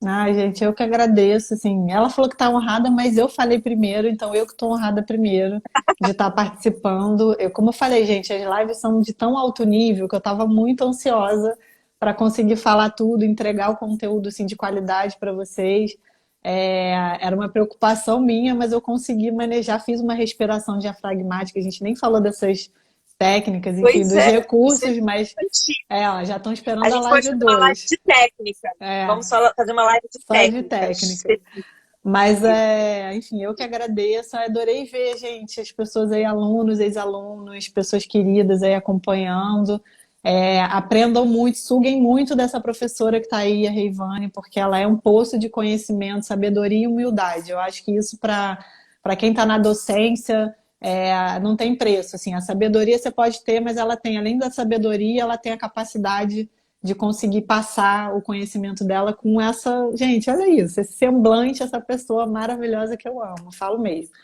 Ai, gente, eu que agradeço, assim. Ela falou que tá honrada, mas eu falei primeiro, então eu que tô honrada primeiro de estar participando. Como eu falei, gente, as lives são de tão alto nível que eu tava muito ansiosa para conseguir falar tudo, entregar o conteúdo assim de qualidade para vocês. Era uma preocupação minha, mas eu consegui manejar, fiz uma respiração diafragmática, a gente nem falou dessas técnicas, enfim, Pois dos é, isso é recursos, mas importante. ó, já estão A esperando a gente pode live fazer uma live 2. de técnica. É, Vamos fazer uma live de só de técnicas. técnica. Mas enfim, eu que agradeço. Eu adorei ver, gente, as pessoas aí, alunos, ex-alunos, pessoas queridas aí acompanhando. Aprendam muito, suguem muito dessa professora que está aí, a Reivane, porque ela é um poço de conhecimento, sabedoria e humildade. Eu acho que isso para quem está na docência não tem preço. Assim, a sabedoria você pode ter, mas ela tem, além da sabedoria, ela tem a capacidade de conseguir passar o conhecimento dela com essa. Gente, olha isso, esse semblante, essa pessoa maravilhosa que eu amo, falo mesmo.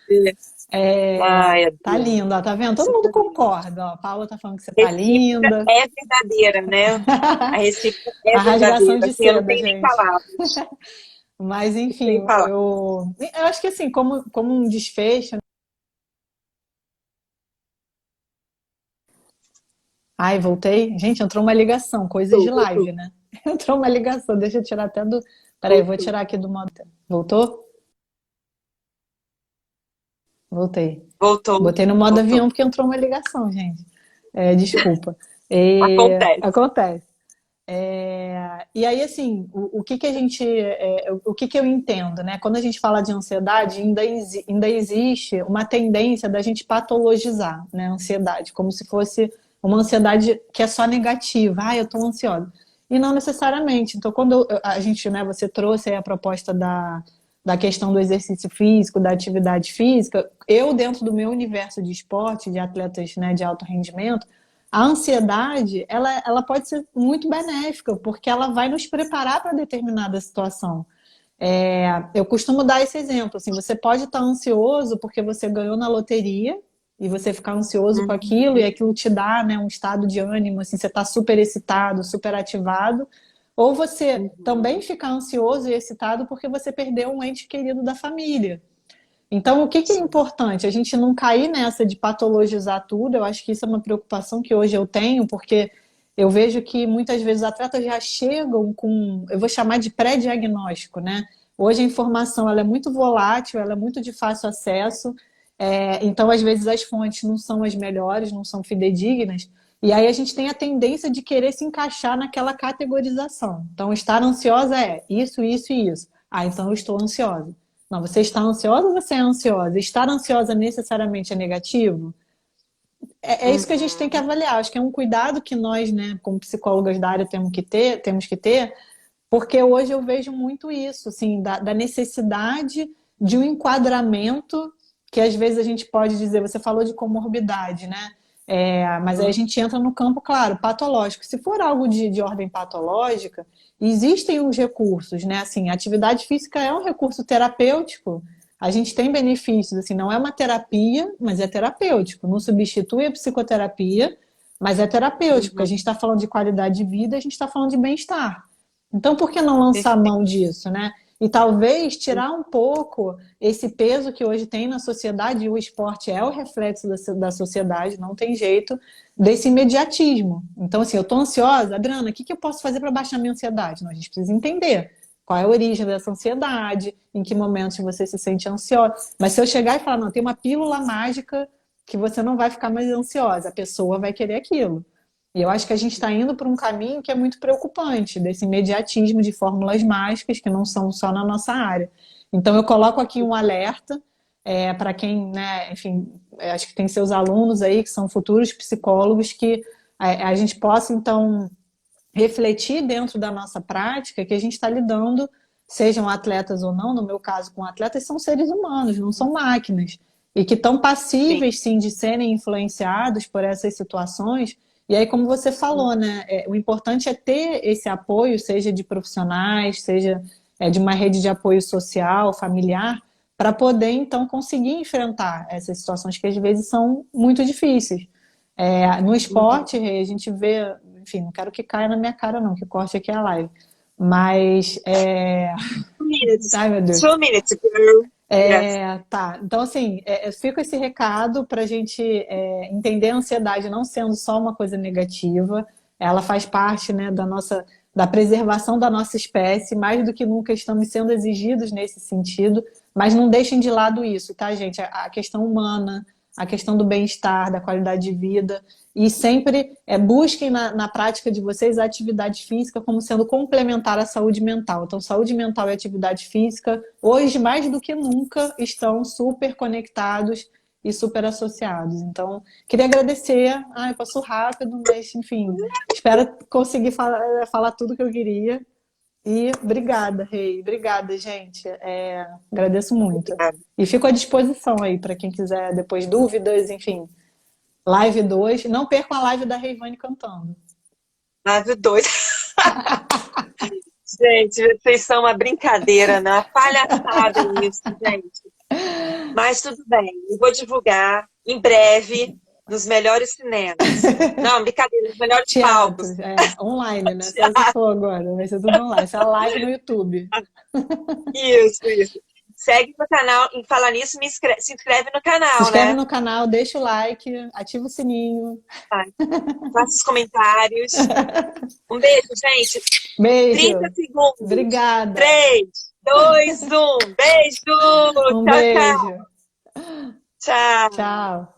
Ai, Tá Adriana. linda, ó, tá vendo? Todo mundo concorda. Ó. A Paula tá falando que você tá Recíproca linda. é verdadeira, né? A recíproca é A rasgação verdadeira. de Assim, eu não seda, tenho nem gente. palavras. Mas, Sem enfim, palavras. eu acho que assim, como um desfecho. Ai, voltei. Gente, entrou uma ligação, coisas de Voltou, live, né? Entrou uma ligação, deixa eu tirar até do. Peraí, vou voltou, tirar aqui do modo. Voltou? Voltei. voltou, Botei no modo voltou. avião porque entrou uma ligação, gente. Desculpa. Acontece. Acontece. E aí, assim, o que que a gente, o que que eu entendo, né? Quando a gente fala de ansiedade, ainda existe uma tendência da gente patologizar, né? A ansiedade, como se fosse uma ansiedade que é só negativa. Ah, eu estou ansiosa. E não necessariamente. Então, quando a gente, né, você trouxe aí a proposta da questão do exercício físico, da atividade física, eu, dentro do meu universo de esporte, de atletas, né, de alto rendimento, a ansiedade, ela pode ser muito benéfica, porque ela vai nos preparar para determinada situação. Eu costumo dar esse exemplo, assim, você pode estar ansioso porque você ganhou na loteria, e você ficar ansioso com aquilo, e aquilo te dá, né, um estado de ânimo, assim, você está super excitado, super ativado, ou você também ficar ansioso e excitado porque você perdeu um ente querido da família. Então, o que que é importante? A gente não cair nessa de patologizar tudo. Eu acho que isso é uma preocupação que hoje eu tenho, porque eu vejo que muitas vezes os atletas já chegam com, eu vou chamar de pré-diagnóstico, né? Hoje a informação ela é muito volátil, ela é muito de fácil acesso, então às vezes as fontes não são as melhores, não são fidedignas, e aí a gente tem a tendência de querer se encaixar naquela categorização. Então, estar ansiosa é isso, isso e isso. Ah, então eu estou ansiosa. Não, você está ansiosa ou você é ansiosa? Estar ansiosa necessariamente é negativo? É isso que a gente tem que avaliar. Acho que é um cuidado que nós, né, como psicólogas da área, temos que ter, porque hoje eu vejo muito isso, assim, da necessidade de um enquadramento que às vezes a gente pode dizer, você falou de comorbidade, né? Mas aí a gente entra no campo, claro, patológico. Se for algo de ordem patológica, existem os recursos, né? Assim, a atividade física é um recurso terapêutico. A gente tem benefícios, assim, não é uma terapia, mas é terapêutico. Não substitui a psicoterapia, mas é terapêutico, porque a gente está falando de qualidade de vida, a gente está falando de bem-estar. Então, por que não lançar mão disso, né? E talvez tirar um pouco esse peso que hoje tem na sociedade, e o esporte é o reflexo da sociedade, não tem jeito, desse imediatismo. Então, assim, eu estou ansiosa, Adriana, o que eu posso fazer para baixar minha ansiedade? Não, a gente precisa entender qual é a origem dessa ansiedade, em que momentos você se sente ansiosa. Mas se eu chegar e falar, não, tem uma pílula mágica que você não vai ficar mais ansiosa, a pessoa vai querer aquilo. E eu acho que a gente está indo por um caminho que é muito preocupante, desse imediatismo de fórmulas mágicas que não são só na nossa área. Então, eu coloco aqui um alerta para quem, né, enfim, acho que tem seus alunos aí que são futuros psicólogos, que a gente possa, então, refletir dentro da nossa prática que a gente está lidando, sejam atletas ou não, no meu caso com atletas, são seres humanos, não são máquinas, e que estão passíveis, sim, de serem influenciados por essas situações. E aí, como você falou, né, o importante é ter esse apoio, seja de profissionais, seja de uma rede de apoio social, familiar, para poder, então, conseguir enfrentar essas situações que às vezes são muito difíceis. No esporte, a gente vê, enfim, não quero que caia na minha cara, não, que corte aqui a live. Mas. 2 minutes. Ai, meu Deus. 2 minutes, girl. Tá. Então, assim, fica esse recado para a gente entender a ansiedade não sendo só uma coisa negativa, ela faz parte, né, da preservação da nossa espécie, mais do que nunca estamos sendo exigidos nesse sentido, mas não deixem de lado isso, tá, gente? A questão humana, a questão do bem-estar, da qualidade de vida, e sempre busquem na prática de vocês a atividade física como sendo complementar à saúde mental. Então, saúde mental e atividade física, hoje mais do que nunca, estão super conectados e super associados. Então, queria agradecer. Eu passo rápido, mas, enfim, espero conseguir falar tudo que eu queria. E obrigada, Rei. Obrigada, gente. Agradeço muito. E fico à disposição aí para quem quiser depois dúvidas, enfim. Live 2. Não percam a live da Reivane cantando. Live 2. Gente, vocês são uma brincadeira, né? Uma palhaçada isso, gente. Mas tudo bem. Eu vou divulgar em breve nos melhores cinemas. Não, brincadeira, nos melhores palcos. Online, né? Só se for agora. Vai ser tudo online. Isso é live no YouTube. Isso. Segue no canal. Em falar nisso, se inscreve no canal, Se inscreve né? no canal, deixa o like, ativa o sininho. Faça os comentários. Um beijo, gente. Beijo. 30 segundos. Obrigada. 3, 2, 1. Beijo. Um Tchau, beijo. tchau. Tchau. Tchau.